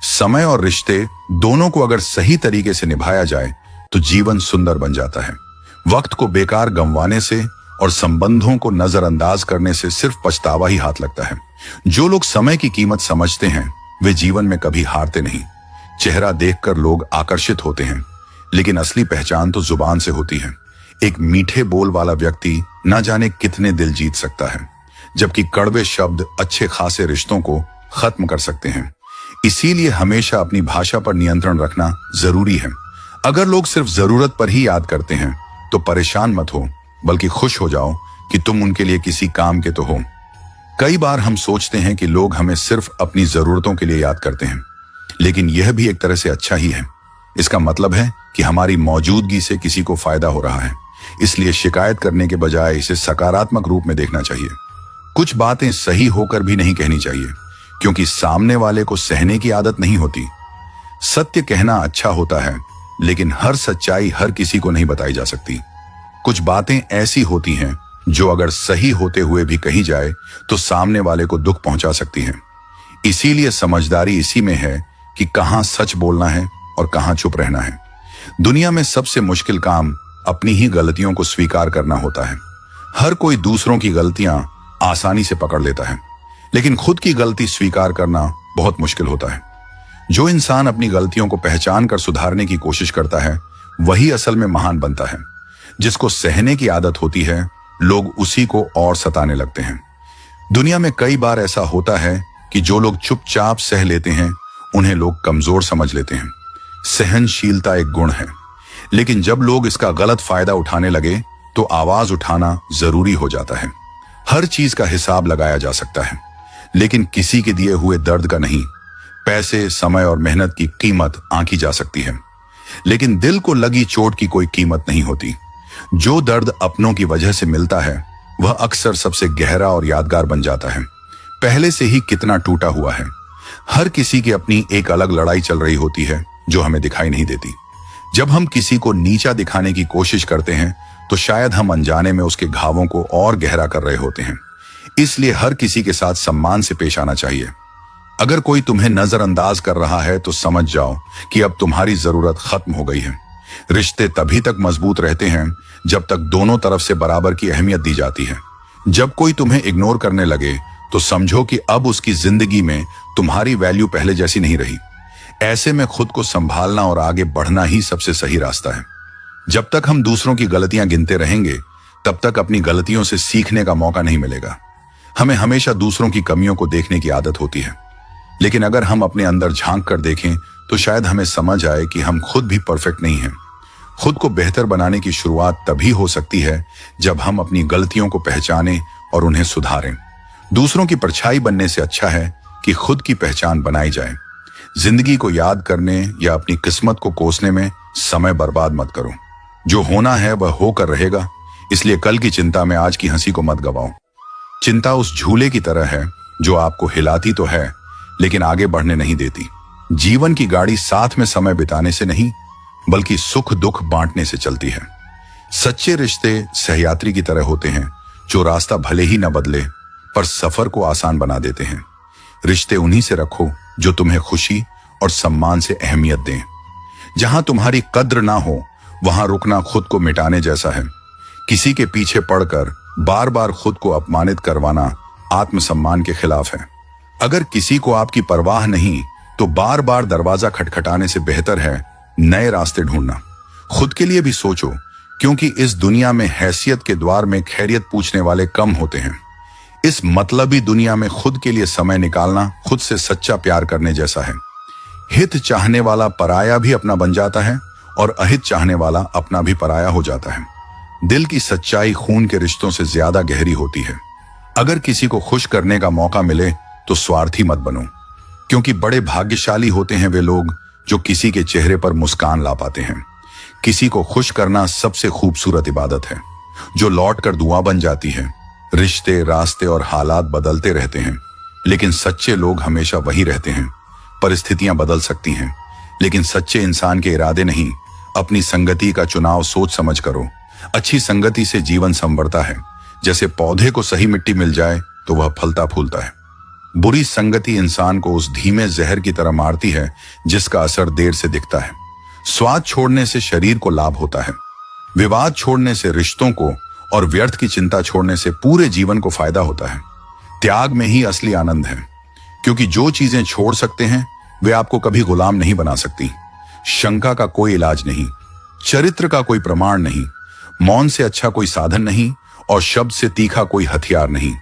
समय और रिश्ते दोनों को अगर सही तरीके से निभाया जाए तो जीवन सुंदर बन जाता है। वक्त को बेकार गंवाने से और संबंधों को नजरअंदाज करने से सिर्फ पछतावा ही हाथ लगता है। जो लोग समय की कीमत समझते हैं वे जीवन में कभी हारते नहीं। चेहरा देखकर लोग आकर्षित होते हैं, लेकिन असली पहचान तो जुबान से होती है। एक मीठे बोल वाला व्यक्ति न जाने कितने दिल जीत सकता है, जबकि कड़वे शब्द अच्छे खासे रिश्तों को खत्म कर सकते हैं। इसीलिए हमेशा अपनी भाषा पर नियंत्रण रखना जरूरी है। अगर लोग सिर्फ जरूरत पर ही याद करते हैं तो परेशान मत हो, बल्कि खुश हो जाओ कि तुम उनके लिए किसी काम के तो हो। कई बार हम सोचते हैं कि लोग हमें सिर्फ अपनी जरूरतों के लिए याद करते हैं, लेकिन यह भी एक तरह से अच्छा ही है। इसका मतलब है कि हमारी मौजूदगी से किसी को फायदा हो रहा है। इसलिए शिकायत करने के बजाय इसे सकारात्मक रूप में देखना चाहिए। कुछ बातें सही होकर भी नहीं कहनी चाहिए, क्योंकि सामने वाले को सहने की आदत नहीं होती। सत्य कहना अच्छा होता है, लेकिन हर सच्चाई हर किसी को नहीं बताई जा सकती। कुछ बातें ऐसी होती हैं जो अगर सही होते हुए भी कही जाए तो सामने वाले को दुख पहुंचा सकती हैं। इसीलिए समझदारी इसी में है कि कहां सच बोलना है और कहां चुप रहना है। दुनिया में सबसे मुश्किल काम अपनी ही गलतियों को स्वीकार करना होता है। हर कोई दूसरों की गलतियां आसानी से पकड़ लेता है, लेकिन खुद की गलती स्वीकार करना बहुत मुश्किल होता है। जो इंसान अपनी गलतियों को पहचान कर सुधारने की कोशिश करता है वही असल में महान बनता है। जिसको सहने की आदत होती है लोग उसी को और सताने लगते हैं। दुनिया में कई बार ऐसा होता है कि जो लोग चुपचाप सह लेते हैं उन्हें लोग कमजोर समझ लेते हैं। सहनशीलता एक गुण है, लेकिन जब लोग इसका गलत फायदा उठाने लगे तो आवाज उठाना जरूरी हो जाता है। हर चीज का हिसाब लगाया जा सकता है, लेकिन किसी के दिए हुए दर्द का नहीं। पैसे, समय और मेहनत की कीमत आंकी जा सकती है, लेकिन दिल को लगी चोट की कोई कीमत नहीं होती। जो दर्द अपनों की वजह से मिलता है वह अक्सर सबसे गहरा और यादगार बन जाता है, पहले से ही कितना टूटा हुआ है। हर किसी की अपनी एक अलग लड़ाई चल रही होती है जो हमें दिखाई नहीं देती। जब हम किसी को नीचा दिखाने की कोशिश करते हैं तो शायद हम अनजाने में उसके घावों को और गहरा कर रहे होते हैं। इसलिए हर किसी के साथ सम्मान से पेश आना चाहिए। अगर कोई तुम्हें नजरअंदाज कर रहा है तो समझ जाओ कि अब तुम्हारी जरूरत खत्म हो गई है। रिश्ते तभी तक मजबूत रहते हैं जब तक दोनों तरफ से बराबर की अहमियत दी जाती है। जब कोई तुम्हें इग्नोर करने लगे तो समझो कि अब उसकी जिंदगी में तुम्हारी वैल्यू पहले जैसी नहीं रही। ऐसे में खुद को संभालना और आगे बढ़ना ही सबसे सही रास्ता है। जब तक हम दूसरों की गलतियां गिनते रहेंगे तब तक अपनी गलतियों से सीखने का मौका नहीं मिलेगा। हमें हमेशा दूसरों की कमियों को देखने की आदत होती है, लेकिन अगर हम अपने अंदर झांक कर देखें तो शायद हमें समझ आए कि हम खुद भी परफेक्ट नहीं हैं। खुद को बेहतर बनाने की शुरुआत तभी हो सकती है जब हम अपनी गलतियों को पहचानें और उन्हें सुधारें। दूसरों की परछाई बनने से अच्छा है कि खुद की पहचान बनाई जाए। जिंदगी को याद करने या अपनी किस्मत को कोसने में समय बर्बाद मत करो। जो होना है वह होकर रहेगा, इसलिए कल की चिंता में आज की हंसी को मत गवाओ। चिंता उस झूले की तरह है जो आपको हिलाती तो है लेकिन आगे बढ़ने नहीं देती। जीवन की गाड़ी साथ में समय बिताने से नहीं बल्कि सुख दुख बांटने से चलती है। सच्चे रिश्ते सहयात्री की तरह होते हैं जो रास्ता भले ही न बदले पर सफर को आसान बना देते हैं। रिश्ते उन्हीं से रखो जो तुम्हें खुशी और सम्मान से अहमियत दें। जहां तुम्हारी कद्र ना हो वहां रुकना खुद को मिटाने जैसा है। किसी के पीछे पड़कर बार बार खुद को अपमानित करवाना आत्मसम्मान के खिलाफ है। अगर किसी को आपकी परवाह नहीं तो बार बार दरवाजा खटखटाने से बेहतर है नए रास्ते ढूंढना। खुद के लिए भी सोचो, क्योंकि इस दुनिया में हैसियत के द्वार में खैरियत पूछने वाले कम होते हैं। इस मतलबी दुनिया में खुद के लिए समय निकालना खुद से सच्चा प्यार करने जैसा है। हित चाहने वाला पराया भी अपना बन जाता है और अहित चाहने वाला अपना भी पराया हो जाता है। दिल की सच्चाई खून के रिश्तों से ज्यादा गहरी होती है। अगर किसी को खुश करने का मौका मिले तो स्वार्थी मत बनो, क्योंकि बड़े भाग्यशाली होते हैं वे लोग जो किसी के चेहरे पर मुस्कान ला पाते हैं। किसी को खुश करना सबसे खूबसूरत इबादत है जो लौट कर दुआ बन जाती है। रिश्ते, रास्ते और हालात बदलते रहते हैं, लेकिन सच्चे लोग हमेशा वही रहते हैं। परिस्थितियां बदल सकती हैं, लेकिन सच्चे इंसान के इरादे नहीं। अपनी संगति का चुनाव सोच समझ करो। अच्छी संगति से जीवन संवरता है। जैसे पौधे को सही मिट्टी मिल जाए तो वह फलता फूलता है। बुरी संगति इंसान को उस धीमे जहर की तरह मारती है जिसका असर देर से दिखता है। स्वाद छोड़ने से शरीर को लाभ होता है, विवाद छोड़ने से रिश्तों को, और व्यर्थ की चिंता छोड़ने से पूरे जीवन को फायदा होता है। त्याग में ही असली आनंद है, क्योंकि जो चीजें छोड़ सकते हैं वे आपको कभी गुलाम नहीं बना सकती। शंका का कोई इलाज नहीं, चरित्र का कोई प्रमाण नहीं, मौन से अच्छा कोई साधन नहीं, और शब्द से तीखा कोई हथियार नहीं।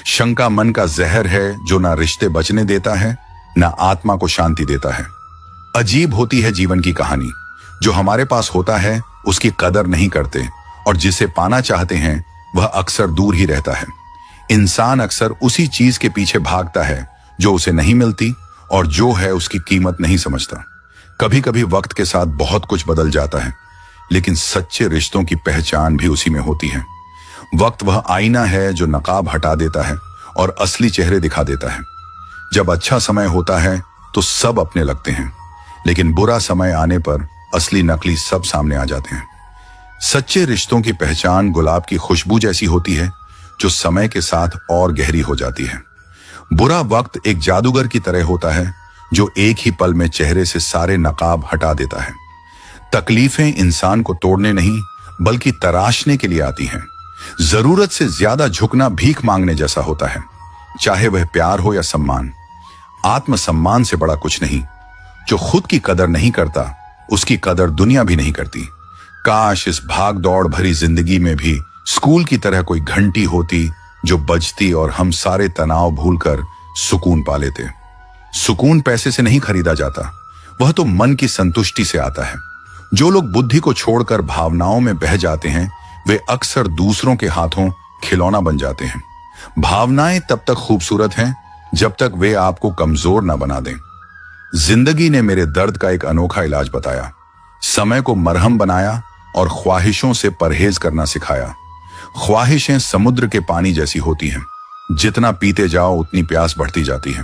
शंका मन का जहर है जो ना रिश्ते बचने देता है, ना आत्मा को शांति देता है। अजीब होती है जीवन की कहानी। जो हमारे पास होता है उसकी कदर नहीं करते, और जिसे पाना चाहते हैं वह अक्सर दूर ही रहता है। इंसान अक्सर उसी चीज के पीछे भागता है जो उसे नहीं मिलती, और जो है उसकी कीमत नहीं समझता। कभी कभी वक्त के साथ बहुत कुछ बदल जाता है, लेकिन सच्चे रिश्तों की पहचान भी उसी में होती है। वक्त वह आईना है जो नकाब हटा देता है और असली चेहरे दिखा देता है। जब अच्छा समय होता है तो सब अपने लगते हैं, लेकिन बुरा समय आने पर असली नकली सब सामने आ जाते हैं। सच्चे रिश्तों की पहचान गुलाब की खुशबू जैसी होती है जो समय के साथ और गहरी हो जाती है। बुरा वक्त एक जादूगर की तरह होता है जो एक ही पल में चेहरे से सारे नकाब हटा देता है। तकलीफें इंसान को तोड़ने नहीं बल्कि तराशने के लिए आती हैं। जरूरत से ज्यादा झुकना भीख मांगने जैसा होता है, चाहे वह प्यार हो या सम्मान। आत्मसम्मान से बड़ा कुछ नहीं। जो खुद की कदर नहीं करता उसकी कदर दुनिया भी नहीं करती। काश इस भाग दौड़ भरी जिंदगी में भी स्कूल की तरह कोई घंटी होती जो बजती और हम सारे तनाव भूलकर सुकून पा लेते। सुकून पैसे से नहीं खरीदा जाता, वह तो मन की संतुष्टि से आता है। जो लोग बुद्धि को छोड़कर भावनाओं में बह जाते हैं वे अक्सर दूसरों के हाथों खिलौना बन जाते हैं। भावनाएं तब तक खूबसूरत हैं जब तक वे आपको कमजोर ना बना दें। जिंदगी ने मेरे दर्द का एक अनोखा इलाज बताया, समय को मरहम बनाया और ख्वाहिशों से परहेज करना सिखाया। ख्वाहिशें समुद्र के पानी जैसी होती हैं, जितना पीते जाओ उतनी प्यास बढ़ती जाती है।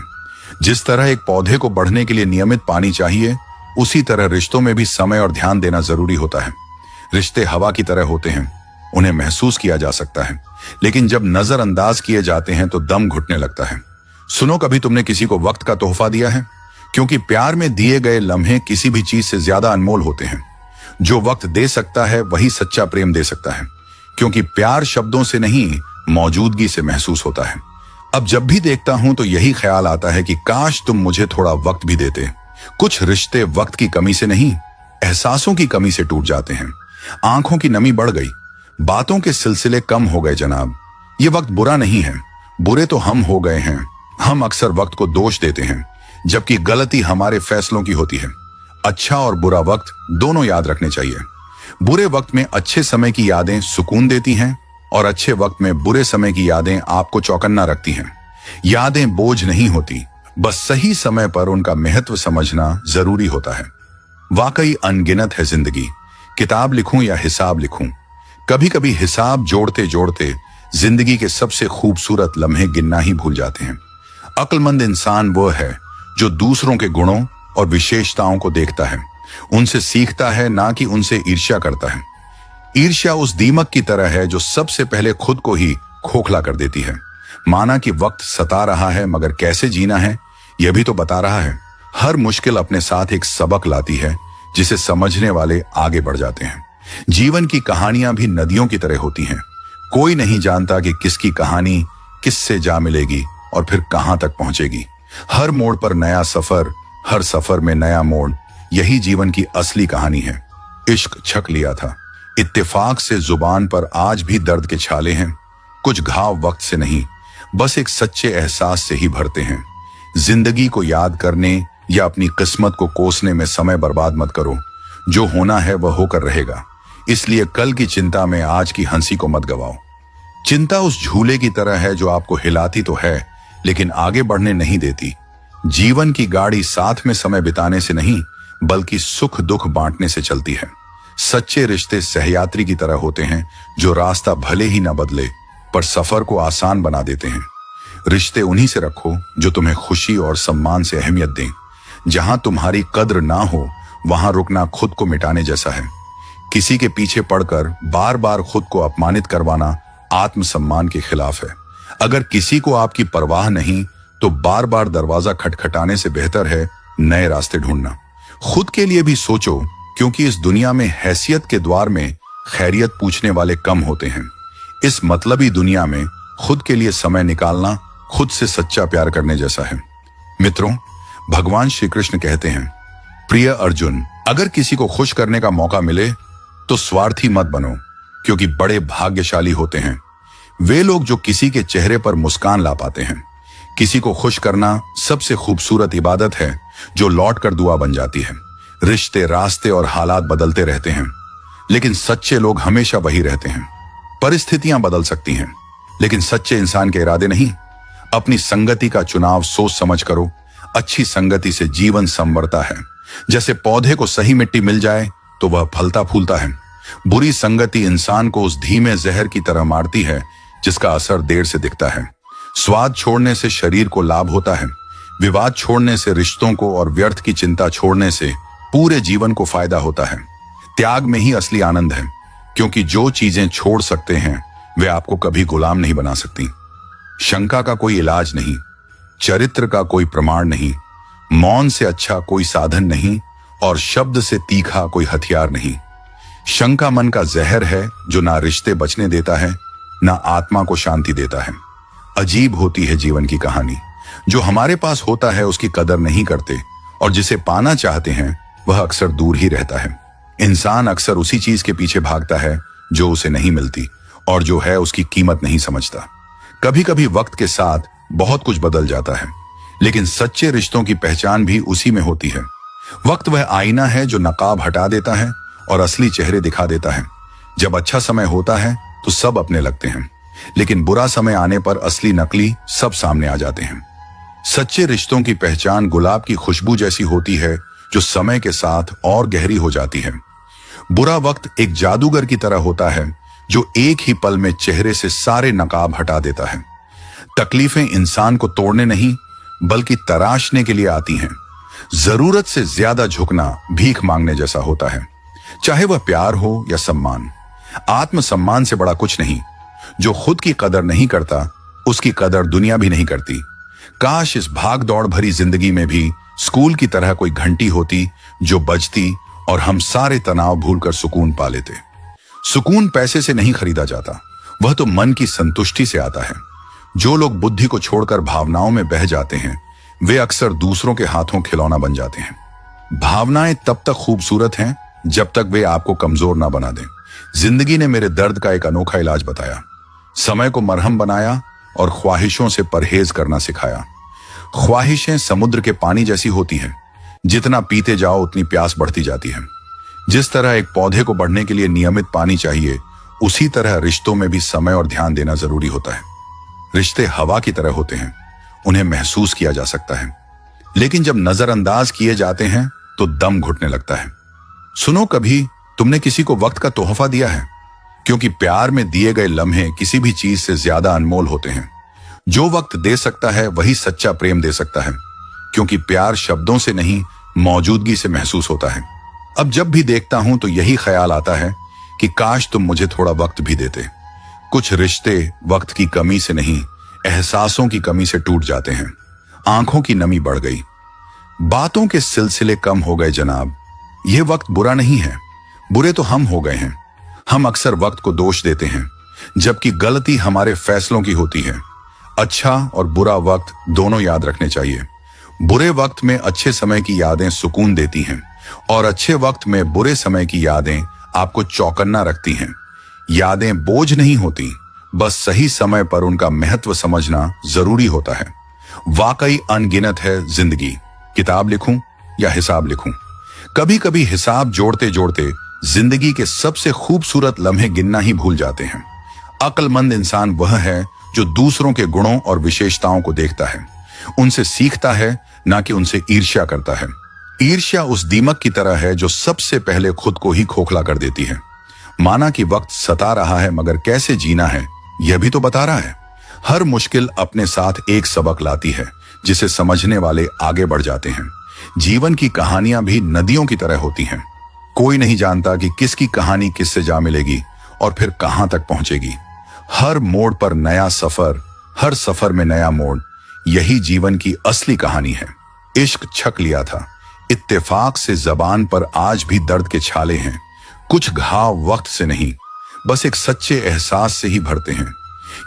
जिस तरह एक पौधे को बढ़ने के लिए नियमित पानी चाहिए, उसी तरह रिश्तों में भी समय और ध्यान देना जरूरी होता है। रिश्ते हवा की तरह होते हैं, उन्हें महसूस किया जा सकता है, लेकिन जब नजरअंदाज किए जाते हैं तो दम घुटने लगता है। सुनो, कभी तुमने किसी को वक्त का तोहफा दिया है? क्योंकि प्यार में दिए गए लम्हे किसी भी चीज से ज्यादा अनमोल होते हैं। जो वक्त दे सकता है वही सच्चा प्रेम दे सकता है, क्योंकि प्यार शब्दों से नहीं मौजूदगी से महसूस होता है। अब जब भी देखता हूं तो यही ख्याल आता है कि काश तुम मुझे थोड़ा वक्त भी देते। कुछ रिश्ते वक्त की कमी से नहीं, एहसासों की कमी से टूट जाते हैं। आंखों की नमी बढ़ गई, बातों के सिलसिले कम हो गए। जनाब, ये वक्त बुरा नहीं है, बुरे तो हम हो गए हैं। हम अक्सर वक्त को दोष देते हैं, जबकि गलती हमारे फैसलों की होती है। अच्छा और बुरा वक्त दोनों याद रखने चाहिए। बुरे वक्त में अच्छे समय की यादें सुकून देती हैं, और अच्छे वक्त में बुरे समय की यादें आपको चौकन्ना रखती हैं। यादें बोझ नहीं होती, बस सही समय पर उनका महत्व समझना जरूरी होता है। वाकई अनगिनत है जिंदगी। किताब लिखूं या हिसाब लिखूं, कभी कभी हिसाब जोड़ते जोड़ते जिंदगी के सबसे खूबसूरत लम्हे गिनना ही भूल जाते हैं। अक्लमंद इंसान वो है जो दूसरों के गुणों और विशेषताओं को देखता है, उनसे सीखता है, ना कि उनसे ईर्ष्या करता है। ईर्ष्या उस दीमक की तरह है जो सबसे पहले खुद को ही खोखला कर देती है। माना कि वक्त सता रहा है, मगर कैसे जीना है यह भी तो बता रहा है। हर मुश्किल अपने साथ एक सबक लाती है जिसे समझने वाले आगे बढ़ जाते हैं। जीवन की कहानियां भी नदियों की तरह होती हैं। कोई नहीं जानता कि किसकी कहानी किससे जा मिलेगी और फिर कहां तक पहुंचेगी। हर मोड़ पर नया सफर, हर सफर में नया मोड़, यही जीवन की असली कहानी है। इश्क छक लिया था, इत्तेफाक से जुबान पर आज भी दर्द के छाले हैं। कुछ घाव वक्त से नहीं, बस एक सच्चे एहसास से ही भरते हैं। जिंदगी को याद करने या अपनी किस्मत को कोसने में समय बर्बाद मत करो। जो होना है वह होकर रहेगा, इसलिए कल की चिंता में आज की हंसी को मत गवाओ। चिंता उस झूले की तरह है जो आपको हिलाती तो है लेकिन आगे बढ़ने नहीं देती। जीवन की गाड़ी साथ में समय बिताने से नहीं बल्कि सुख दुख बांटने से चलती है। सच्चे रिश्ते सहयात्री की तरह होते हैं जो रास्ता भले ही न बदले पर सफर को आसान बना देते हैं। रिश्ते उन्हीं से रखो जो तुम्हें खुशी और सम्मान से अहमियत दें। जहां तुम्हारी कद्र ना हो वहां रुकना खुद को मिटाने जैसा है। किसी के पीछे पड़कर बार बार खुद को अपमानित करवाना आत्मसम्मान के खिलाफ है। अगर किसी को आपकी परवाह नहीं तो बार बार दरवाजा खटखटाने से बेहतर है नए रास्ते ढूंढना। खुद के लिए भी सोचो, क्योंकि इस दुनिया में हैसियत के द्वार में खैरियत पूछने वाले कम होते हैं। इस मतलबी दुनिया में खुद के लिए समय निकालना खुद से सच्चा प्यार करने जैसा है। मित्रों, भगवान श्री कृष्ण कहते हैं, प्रिय अर्जुन, अगर किसी को खुश करने का मौका मिले तो स्वार्थी मत बनो, क्योंकि बड़े भाग्यशाली होते हैं वे लोग जो किसी के चेहरे पर मुस्कान ला पाते हैं। किसी को खुश करना सबसे खूबसूरत इबादत है जो लौट कर दुआ बन जाती है। रिश्ते, रास्ते और हालात बदलते रहते हैं, लेकिन सच्चे लोग हमेशा वही रहते हैं। परिस्थितियां बदल सकती हैं, लेकिन सच्चे इंसान के इरादे नहीं। अपनी संगति का चुनाव सोच समझ करो। अच्छी संगति से जीवन संवरता है। जैसे पौधे को सही मिट्टी मिल जाए तो वह फलता फूलता है। बुरी संगति इंसान को उस धीमे जहर की तरह मारती है जिसका असर देर से दिखता है। स्वाद छोड़ने से शरीर को लाभ होता है, विवाद छोड़ने से रिश्तों को और व्यर्थ की चिंता छोड़ने से पूरे जीवन को फायदा होता है। त्याग में ही असली आनंद है, क्योंकि जो चीजें छोड़ सकते हैं वे आपको कभी गुलाम नहीं बना सकती। शंका का कोई इलाज नहीं, चरित्र का कोई प्रमाण नहीं, मौन से अच्छा कोई साधन नहीं और शब्द से तीखा कोई हथियार नहीं। शंका मन का जहर है जो ना रिश्ते बचने देता है, ना आत्मा को शांति देता है। अजीब होती है जीवन की कहानी। जो हमारे पास होता है उसकी कदर नहीं करते, और जिसे पाना चाहते हैं वह अक्सर दूर ही रहता है। इंसान अक्सर उसी चीज के पीछे भागता है जो उसे नहीं मिलती, और जो है उसकी कीमत नहीं समझता। कभी कभी वक्त के साथ बहुत कुछ बदल जाता है, लेकिन सच्चे रिश्तों की पहचान भी उसी में होती है। वक्त वह आईना है जो नकाब हटा देता है और असली चेहरे दिखा देता है। जब अच्छा समय होता है तो सब अपने लगते हैं, लेकिन बुरा समय आने पर असली नकली सब सामने आ जाते हैं। सच्चे रिश्तों की पहचान गुलाब की खुशबू जैसी होती है जो समय के साथ और गहरी हो जाती है। बुरा वक्त एक जादूगर की तरह होता है जो एक ही पल में चेहरे से सारे नकाब हटा देता है। तकलीफें इंसान को तोड़ने नहीं बल्कि तराशने के लिए आती हैं। जरूरत से ज्यादा झुकना भीख मांगने जैसा होता है, चाहे वह प्यार हो या सम्मान। आत्मसम्मान से बड़ा कुछ नहीं। जो खुद की कदर नहीं करता उसकी कदर दुनिया भी नहीं करती। काश इस भाग दौड़ भरी जिंदगी में भी स्कूल की तरह कोई घंटी होती जो बजती और हम सारे तनाव भूलकर सुकून पा लेते। सुकून पैसे से नहीं खरीदा जाता, वह तो मन की संतुष्टि से आता है। जो लोग बुद्धि को छोड़कर भावनाओं में बह जाते हैं वे अक्सर दूसरों के हाथों खिलौना बन जाते हैं। भावनाएं तब तक खूबसूरत हैं जब तक वे आपको कमजोर ना बना दें। जिंदगी ने मेरे दर्द का एक अनोखा इलाज बताया, समय को मरहम बनाया और ख्वाहिशों से परहेज करना सिखाया। ख्वाहिशें समुद्र के पानी जैसी होती हैं, जितना पीते जाओ उतनी प्यास बढ़ती जाती है। जिस तरह एक पौधे को बढ़ने के लिए नियमित पानी चाहिए, उसी तरह रिश्तों में भी समय और ध्यान देना जरूरी होता है। रिश्ते हवा की तरह होते हैं, उन्हें महसूस किया जा सकता है, लेकिन जब नजरअंदाज किए जाते हैं तो दम घुटने लगता है। सुनो, कभी तुमने किसी को वक्त का तोहफा दिया है? क्योंकि प्यार में दिए गए लम्हे किसी भी चीज से ज्यादा अनमोल होते हैं। जो वक्त दे सकता है वही सच्चा प्रेम दे सकता है, क्योंकि प्यार शब्दों से नहीं मौजूदगी से महसूस होता है। अब जब भी देखता हूं तो यही ख्याल आता है कि काश तुम मुझे थोड़ा वक्त भी देते। कुछ रिश्ते वक्त की कमी से नहीं, एहसासों की कमी से टूट जाते हैं। आंखों की नमी बढ़ गई, बातों के सिलसिले कम हो गए। जनाब, यह वक्त बुरा नहीं है, बुरे तो हम हो गए हैं। हम अक्सर वक्त को दोष देते हैं, जबकि गलती हमारे फैसलों की होती है। अच्छा और बुरा वक्त दोनों याद रखने चाहिए। बुरे वक्त में अच्छे समय की यादें सुकून देती हैं, और अच्छे वक्त में बुरे समय की यादें आपको चौकन्ना रखती हैं। यादें बोझ नहीं होती, बस सही समय पर उनका महत्व समझना जरूरी होता है। वाकई अनगिनत है जिंदगी। किताब लिखूं या हिसाब लिखूं? कभी कभी हिसाब जोड़ते जोड़ते जिंदगी के सबसे खूबसूरत लम्हे गिनना ही भूल जाते हैं। अक्लमंद इंसान वह है जो दूसरों के गुणों और विशेषताओं को देखता है, उनसे सीखता है, ना कि उनसे ईर्ष्या करता है। ईर्ष्या उस दीमक की तरह है जो सबसे पहले खुद को ही खोखला कर देती है। माना कि वक्त सता रहा है, मगर कैसे जीना है यह भी तो बता रहा है। हर मुश्किल अपने साथ एक सबक लाती है, जिसे समझने वाले आगे बढ़ जाते हैं। जीवन की कहानियां भी नदियों की तरह होती हैं। कोई नहीं जानता कि किसकी कहानी किससे जा मिलेगी और फिर कहां तक पहुंचेगी। हर मोड़ पर नया सफर, हर सफर में नया मोड़। यही जीवन की असली कहानी है। इश्क छक लिया था, इत्तेफाक से जबान पर आज भी दर्द के छाले हैं। कुछ घाव वक्त से नहीं, बस एक सच्चे एहसास से ही भरते हैं।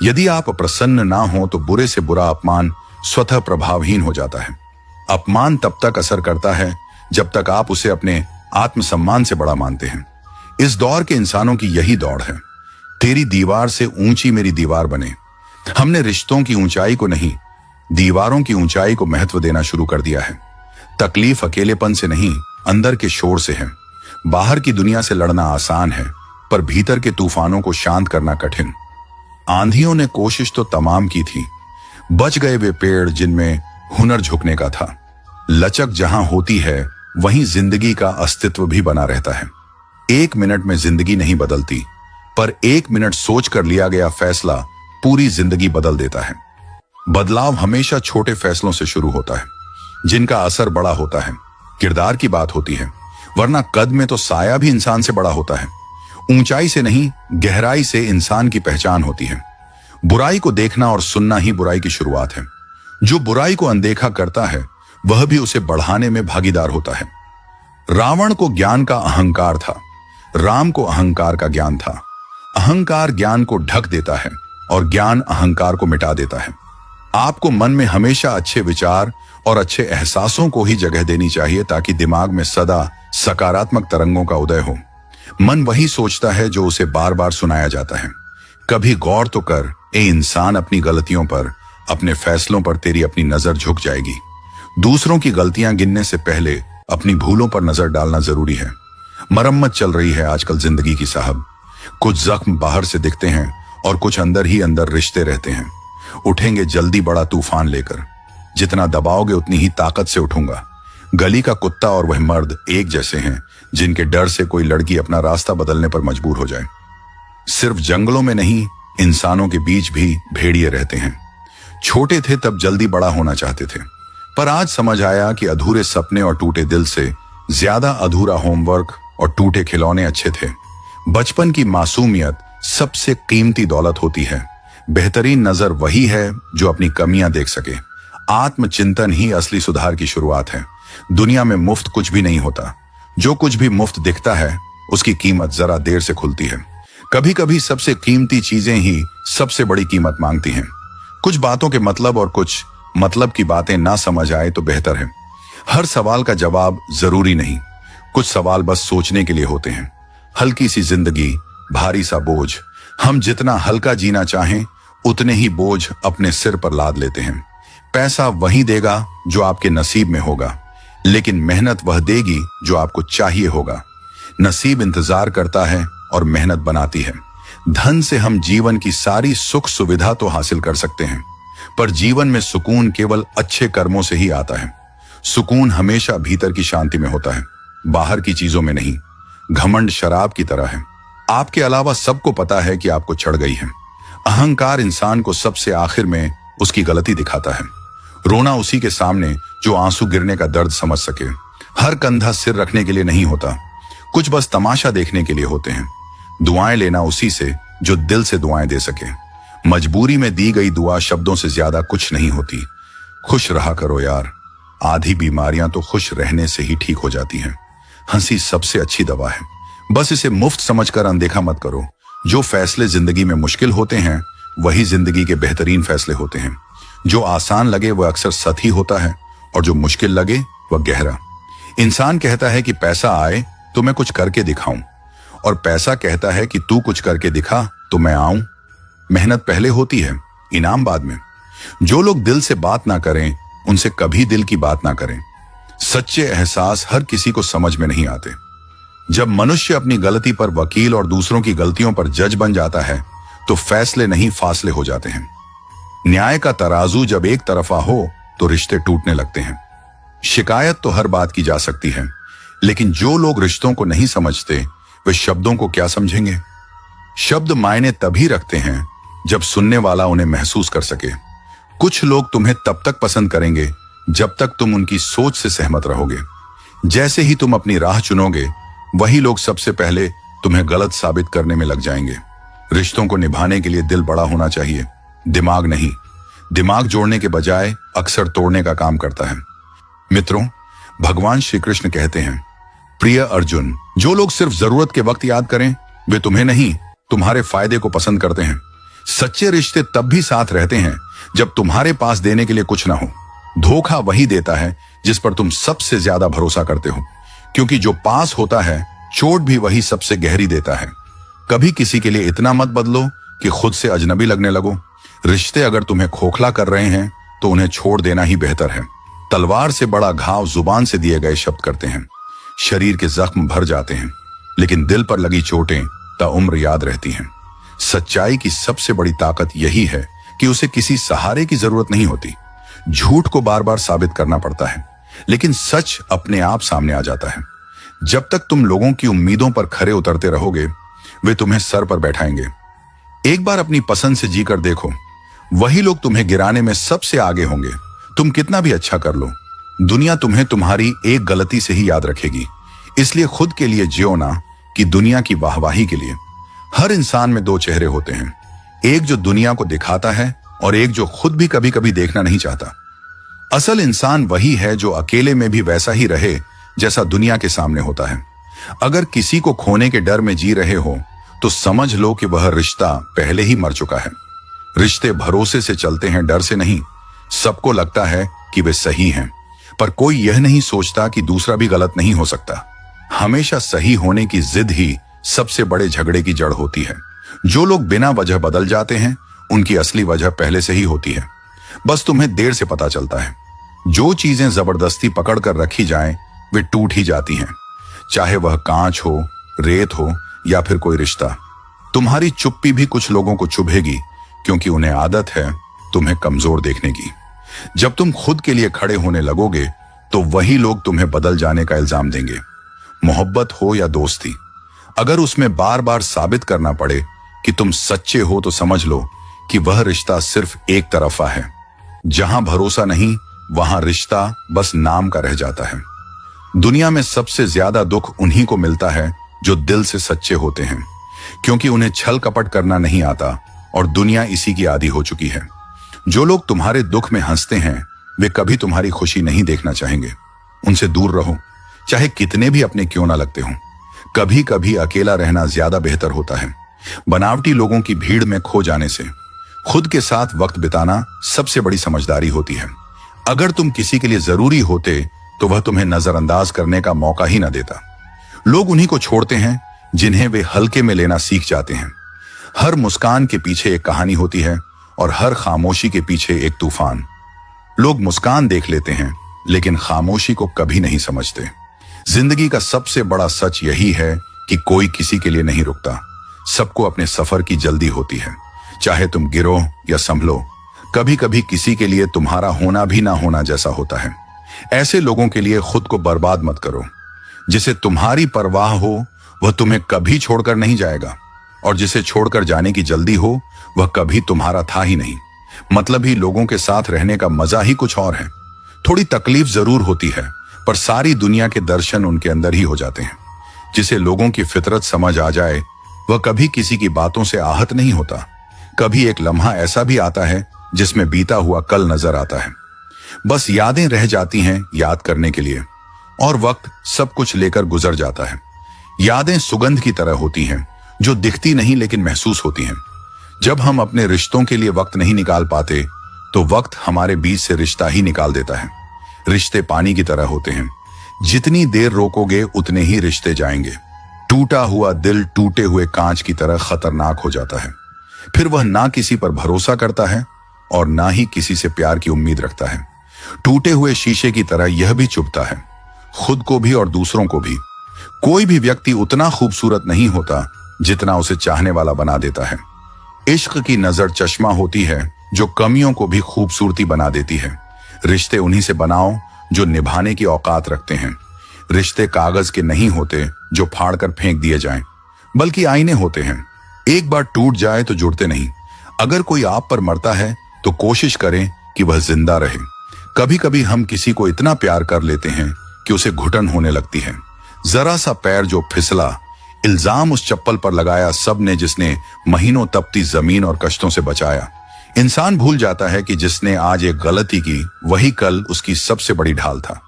यदि आप प्रसन्न ना हो तो बुरे से बुरा अपमान स्वतः प्रभावहीन हो जाता है। अपमान तब तक असर करता है जब तक आप उसे अपने आत्मसम्मान से बड़ा मानते हैं। इस दौर के इंसानों की यही दौड़ है, तेरी दीवार से ऊंची मेरी दीवार बने। हमने रिश्तों की ऊंचाई को नहीं, दीवारों की ऊंचाई को महत्व देना शुरू कर दिया है। तकलीफ अकेलेपन से नहीं, अंदर के शोर से है। बाहर की दुनिया से लड़ना आसान है, पर भीतर के तूफानों को शांत करना कठिन। आंधियों ने कोशिश तो तमाम की थी, बच गए वे पेड़ जिनमें हुनर झुकने का था। लचक जहां होती है वहीं जिंदगी का अस्तित्व भी बना रहता है। 1 मिनट में जिंदगी नहीं बदलती, पर 1 मिनट सोच कर लिया गया फैसला पूरी जिंदगी बदल देता है। बदलाव हमेशा छोटे फैसलों से शुरू होता है, जिनका असर बड़ा होता है। किरदार की बात होती है, वरना कद में तो साया भी इंसान से बड़ा होता है। ऊंचाई से नहीं, गहराई से इंसान की पहचान होती है। बुराई को देखना और सुनना ही बुराई की शुरुआत है। जो बुराई को अनदेखा करता है वह भी उसे बढ़ाने में भागीदार होता है। रावण को ज्ञान का अहंकार था, राम को अहंकार का ज्ञान था। अहंकार ज्ञान को ढक देता है और ज्ञान अहंकार को मिटा देता है। आपको मन में हमेशा अच्छे विचार और अच्छे एहसासों को ही जगह देनी चाहिए, ताकि दिमाग में सदा सकारात्मक तरंगों का उदय हो। मन वही सोचता है जो उसे बार बार सुनाया जाता है। कभी गौर तो कर, ए इंसान, अपनी गलतियों पर, अपने फैसलों पर तेरी अपनी नजर झुक जाएगी। दूसरों की गलतियां गिनने से पहले अपनी भूलों पर नजर डालना जरूरी है। मरम्मत चल रही है आजकल जिंदगी की साहब। कुछ जख्म बाहर से दिखते हैं और कुछ अंदर ही अंदर रिश्ते रहते हैं। उठेंगे जल्दी बड़ा तूफान लेकर, जितना दबाओगे उतनी ही ताकत से उठूंगा। गली का कुत्ता और वह मर्द एक जैसे हैं, जिनके डर से कोई लड़की अपना रास्ता बदलने पर मजबूर हो जाए। सिर्फ जंगलों में नहीं, इंसानों के बीच भी भेड़िए रहते हैं। छोटे थे तब जल्दी बड़ा होना चाहते थे, पर आज समझ आया कि अधूरे सपने और टूटे दिल से ज्यादा अधूरा होमवर्क और टूटे खिलौने अच्छे थे। बचपन की मासूमियत सबसे कीमती दौलत होती है। बेहतरीन नजर वही है जो अपनी कमियां देख सके। आत्मचिंतन ही असली सुधार की शुरुआत है। दुनिया में मुफ्त कुछ भी नहीं होता। जो कुछ भी मुफ्त दिखता है उसकी कीमत जरा देर से खुलती है। कभी कभी सबसे कीमती चीजें ही सबसे बड़ी कीमत मांगती हैं। कुछ बातों के मतलब और कुछ मतलब की बातें ना समझ आए तो बेहतर है। हर सवाल का जवाब जरूरी नहीं, कुछ सवाल बस सोचने के लिए होते हैं। हल्की सी जिंदगी, भारी सा बोझ। हम जितना हल्का जीना चाहें उतने ही बोझ अपने सिर पर लाद लेते हैं। पैसा वही देगा जो आपके नसीब में होगा, लेकिन मेहनत वह देगी जो आपको चाहिए होगा। नसीब इंतजार करता है और मेहनत बनाती है। धन से हम जीवन की सारी सुख सुविधा तो हासिल कर सकते हैं, पर जीवन में सुकून केवल अच्छे कर्मों से ही आता है। सुकून हमेशा भीतर की शांति में होता है, बाहर की चीजों में नहीं। घमंड शराब की तरह है, आपके अलावा सबको पता है कि आपको चढ़ गई है। अहंकार इंसान को सबसे आखिर में उसकी गलती दिखाता है। रोना उसी के सामने जो आंसू गिरने का दर्द समझ सके। हर कंधा सिर रखने के लिए नहीं होता, कुछ बस तमाशा देखने के लिए होते हैं। दुआएं लेना उसी से जो दिल से दुआएं दे सके। मजबूरी में दी गई दुआ शब्दों से ज्यादा कुछ नहीं होती। खुश रहा करो यार, आधी बीमारियां तो खुश रहने से ही ठीक हो जाती हैं। हंसी सबसे अच्छी दवा है, बस इसे मुफ्त समझकर अनदेखा मत करो। जो फैसले जिंदगी में मुश्किल होते हैं वही जिंदगी के बेहतरीन फैसले होते हैं। जो आसान लगे वह अक्सर सत ही होता है, और जो मुश्किल लगे वह गहरा। इंसान कहता है कि पैसा आए तो मैं कुछ करके दिखाऊं, और पैसा कहता है कि तू कुछ करके दिखा तो मैं आऊं। मेहनत पहले होती है, इनाम बाद में। जो लोग दिल से बात ना करें उनसे कभी दिल की बात ना करें। सच्चे एहसास हर किसी को समझ में नहीं आते। जब मनुष्य अपनी गलती पर वकील और दूसरों की गलतियों पर जज बन जाता है तो फैसले नहीं फासले हो जाते हैं। न्याय का तराजू जब एक तरफा हो तो रिश्ते टूटने लगते हैं। शिकायत तो हर बात की जा सकती है, लेकिन जो लोग रिश्तों को नहीं समझते वे शब्दों को क्या समझेंगे। शब्द मायने तभी रखते हैं जब सुनने वाला उन्हें महसूस कर सके। कुछ लोग तुम्हें तब तक पसंद करेंगे जब तक तुम उनकी सोच से सहमत रहोगे। जैसे ही तुम अपनी राह चुनोगे वही लोग सबसे पहले तुम्हें गलत साबित करने में लग जाएंगे। रिश्तों को निभाने के लिए दिल बड़ा होना चाहिए, दिमाग नहीं। दिमाग जोड़ने के बजाय अक्सर तोड़ने का काम करता है। मित्रों, भगवान श्री कृष्ण कहते हैं, प्रिय अर्जुन, जो लोग सिर्फ जरूरत के वक्त याद करें वे तुम्हें नहीं, तुम्हारे फायदे को पसंद करते हैं। सच्चे रिश्ते तब भी साथ रहते हैं जब तुम्हारे पास देने के लिए कुछ ना हो। धोखा वही देता है जिस पर तुम सबसे ज्यादा भरोसा करते हो, क्योंकि जो पास होता है चोट भी वही सबसे गहरी देता है। कभी किसी के लिए इतना मत बदलो कि खुद से अजनबी लगने लगो। रिश्ते अगर तुम्हें खोखला कर रहे हैं तो उन्हें छोड़ देना ही बेहतर है। तलवार से बड़ा घाव जुबान से दिए गए शब्द करते हैं। शरीर के जख्म भर जाते हैं, लेकिन दिल पर लगी चोटें ताउम्र याद रहती हैं। सच्चाई की सबसे बड़ी ताकत यही है कि उसे किसी सहारे की जरूरत नहीं होती। झूठ को बार बार साबित करना पड़ता है, लेकिन सच अपने आप सामने आ जाता है। जब तक तुम लोगों की उम्मीदों पर खरे उतरते रहोगे, वे तुम्हें सर पर बैठाएंगे। एक बार अपनी पसंद से जीकर देखो, वही लोग तुम्हें गिराने में सबसे आगे होंगे। तुम कितना भी अच्छा कर लो, दुनिया तुम्हें तुम्हारी एक गलती से ही याद रखेगी। इसलिए खुद के लिए जियो ना कि दुनिया की वाहवाही के लिए। हर इंसान में दो चेहरे होते हैं, एक जो दुनिया को दिखाता है और एक जो खुद भी कभी कभी देखना नहीं चाहता। असल इंसान वही है जो अकेले में भी वैसा ही रहे जैसा दुनिया के सामने होता है। अगर किसी को खोने के डर में जी रहे हो तो समझ लो कि वह रिश्ता पहले ही मर चुका है। रिश्ते भरोसे से चलते हैं, डर से नहीं। सबको लगता है कि वे सही हैं, पर कोई यह नहीं सोचता कि दूसरा भी गलत नहीं हो सकता। हमेशा सही होने की जिद ही सबसे बड़े झगड़े की जड़ होती है। जो लोग बिना वजह बदल जाते हैं उनकी असली वजह पहले से ही होती है, बस तुम्हें देर से पता चलता है। जो चीजें जबरदस्ती पकड़ कर रखी जाएं, वे टूट ही जाती हैं, चाहे वह कांच हो, रेत हो या फिर कोई रिश्ता। तुम्हारी चुप्पी भी कुछ लोगों को चुभेगी, क्योंकि उन्हें आदत है तुम्हें कमजोर देखने की। जब तुम खुद के लिए खड़े होने लगोगे तो वही लोग तुम्हें बदल जाने का इल्जाम देंगे। मोहब्बत हो या दोस्ती, अगर उसमें बार बार साबित करना पड़े कि तुम सच्चे हो तो समझ लो कि वह रिश्ता सिर्फ एक तरफा है। जहां भरोसा नहीं वहां रिश्ता बस नाम का रह जाता है। दुनिया में सबसे ज्यादा दुख उन्हीं को मिलता है जो दिल से सच्चे होते हैं, क्योंकि उन्हें छल कपट करना नहीं आता और दुनिया इसी की आदी हो चुकी है। जो लोग तुम्हारे दुख में हंसते हैं वे कभी तुम्हारी खुशी नहीं देखना चाहेंगे। उनसे दूर रहो, चाहे कितने भी अपने क्यों ना लगते हों। कभी कभी अकेला रहना ज्यादा बेहतर होता है। बनावटी लोगों की भीड़ में खो जाने से खुद के साथ वक्त बिताना सबसे बड़ी समझदारी होती है। अगर तुम किसी के लिए जरूरी होते तो वह तुम्हें नजरअंदाज करने का मौका ही ना देता। लोग उन्हीं को छोड़ते हैं जिन्हें वे हल्के में लेना सीख जाते हैं। हर मुस्कान के पीछे एक कहानी होती है और हर खामोशी के पीछे एक तूफान। लोग मुस्कान देख लेते हैं लेकिन खामोशी को कभी नहीं समझते। जिंदगी का सबसे बड़ा सच यही है कि कोई किसी के लिए नहीं रुकता। सबको अपने सफर की जल्दी होती है, चाहे तुम गिरो या संभलो। कभी कभी किसी के लिए तुम्हारा होना भी ना होना जैसा होता है। ऐसे लोगों के लिए खुद को बर्बाद मत करो। जिसे तुम्हारी परवाह हो वह तुम्हें कभी छोड़कर नहीं जाएगा, और जिसे छोड़कर जाने की जल्दी हो वह कभी तुम्हारा था ही नहीं। मतलब ही लोगों के साथ रहने का मजा ही कुछ और है। थोड़ी तकलीफ जरूर होती है, पर सारी दुनिया के दर्शन उनके अंदर ही हो जाते हैं। जिसे लोगों की फितरत समझ आ जाए वह कभी किसी की बातों से आहत नहीं होता। कभी एक लम्हा ऐसा भी आता है जिसमें बीता हुआ कल नजर आता है। बस यादें रह जाती हैं याद करने के लिए, और वक्त सब कुछ लेकर गुजर जाता है। यादें सुगंध की तरह होती हैं जो दिखती नहीं लेकिन महसूस होती हैं। जब हम अपने रिश्तों के लिए वक्त नहीं निकाल पाते तो वक्त हमारे बीच से रिश्ता ही निकाल देता है। रिश्ते पानी की तरह होते हैं, जितनी देर रोकोगे उतने ही रिश्ते जाएंगे। टूटा हुआ दिल टूटे हुए कांच की तरह खतरनाक हो जाता है। फिर वह ना किसी पर भरोसा करता है और ना ही किसी से प्यार की उम्मीद रखता है। टूटे हुए शीशे की तरह यह भी चुभता है, खुद को भी और दूसरों को भी। कोई भी व्यक्ति उतना खूबसूरत नहीं होता जितना उसे चाहने वाला बना देता है। इश्क की नजर चश्मा होती है जो कमियों को भी खूबसूरती बना देती है। रिश्ते उन्हीं से बनाओ जो निभाने की औकात रखते हैं। रिश्ते कागज के नहीं होते जो फाड़कर फेंक दिए जाएं, बल्कि आईने होते हैं। एक बार टूट जाए तो जुड़ते नहीं। अगर कोई आप पर मरता है तो कोशिश करें कि वह जिंदा रहे। कभी कभी हम किसी को इतना प्यार कर लेते हैं कि उसे घुटन होने लगती है। जरा सा पैर जो फिसला, इल्जाम उस चप्पल पर लगाया सबने जिसने महीनों तपती जमीन और कष्टों से बचाया। इंसान भूल जाता है कि जिसने आज एक गलती की वही कल उसकी सबसे बड़ी ढाल था।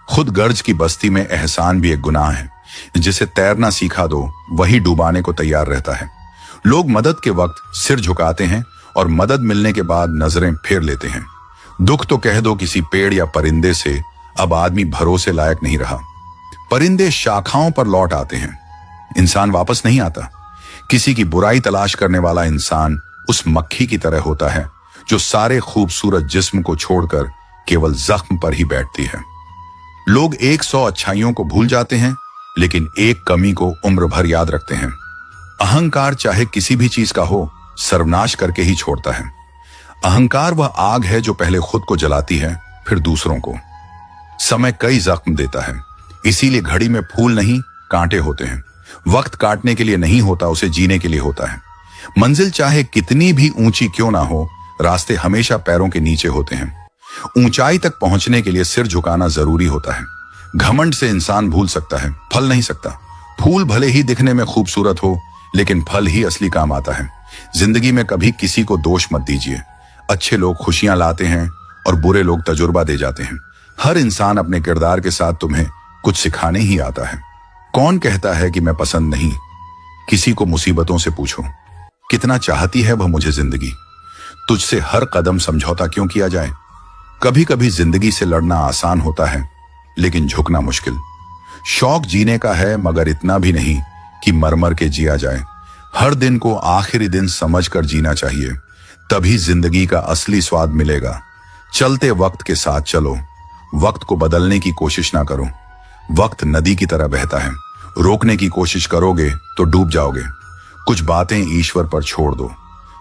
खुद गर्ज की बस्ती में एहसान भी एक गुनाह है। जिसे तैरना सिखा दो वही डुबाने को तैयार रहता है। लोग मदद के वक्त सिर झुकाते हैं और मदद मिलने के बाद नजरें फेर लेते हैं। दुख तो कह दो किसी पेड़ या परिंदे से, अब आदमी भरोसे लायक नहीं रहा। परिंदे शाखाओं पर लौट आते हैं, इंसान वापस नहीं आता। किसी की बुराई तलाश करने वाला इंसान उस मक्खी की तरह होता है जो सारे खूबसूरत जिस्म को छोड़कर केवल जख्म पर ही बैठती है। लोग 100 अच्छाइयों को भूल जाते हैं, लेकिन एक कमी को उम्र भर याद रखते हैं। अहंकार चाहे किसी भी चीज का हो, सर्वनाश करके ही छोड़ता है। अहंकार वह आग है जो पहले खुद को जलाती है, फिर दूसरों को। समय कई जख्म देता है, इसीलिए घड़ी में फूल नहीं कांटे होते हैं। वक्त काटने के लिए नहीं होता, उसे जीने के लिए होता है। मंजिल चाहे कितनी भी ऊंची क्यों ना हो, रास्ते हमेशा पैरों के नीचे होते हैं। ऊंचाई तक पहुंचने के लिए सिर झुकाना जरूरी होता है। घमंड से इंसान भूल सकता है, फल नहीं सकता। फूल भले ही दिखने में खूबसूरत हो, लेकिन फल ही असली काम आता है। जिंदगी में कभी किसी को दोष मत दीजिए। अच्छे लोग खुशियां लाते हैं और बुरे लोग तजुर्बा दे जाते हैं। हर इंसान अपने किरदार के साथ तुम्हें कुछ सिखाने ही आता है। कौन कहता है कि मैं पसंद नहीं? किसी को मुसीबतों से पूछो, कितना चाहती है वह मुझे जिंदगी? तुझसे हर कदम समझौता क्यों किया जाए? कभी कभी जिंदगी से लड़ना आसान होता है, लेकिन झुकना मुश्किल। शौक जीने का है, मगर इतना भी नहीं कि मर मर के जिया जाए। हर दिन को आखिरी दिन समझकर जीना चाहिए, तभी जिंदगी का असली स्वाद मिलेगा। चलते वक्त के साथ चलो, वक्त को बदलने की कोशिश ना करो। वक्त नदी की तरह बहता है, रोकने की कोशिश करोगे तो डूब जाओगे। कुछ बातें ईश्वर पर छोड़ दो,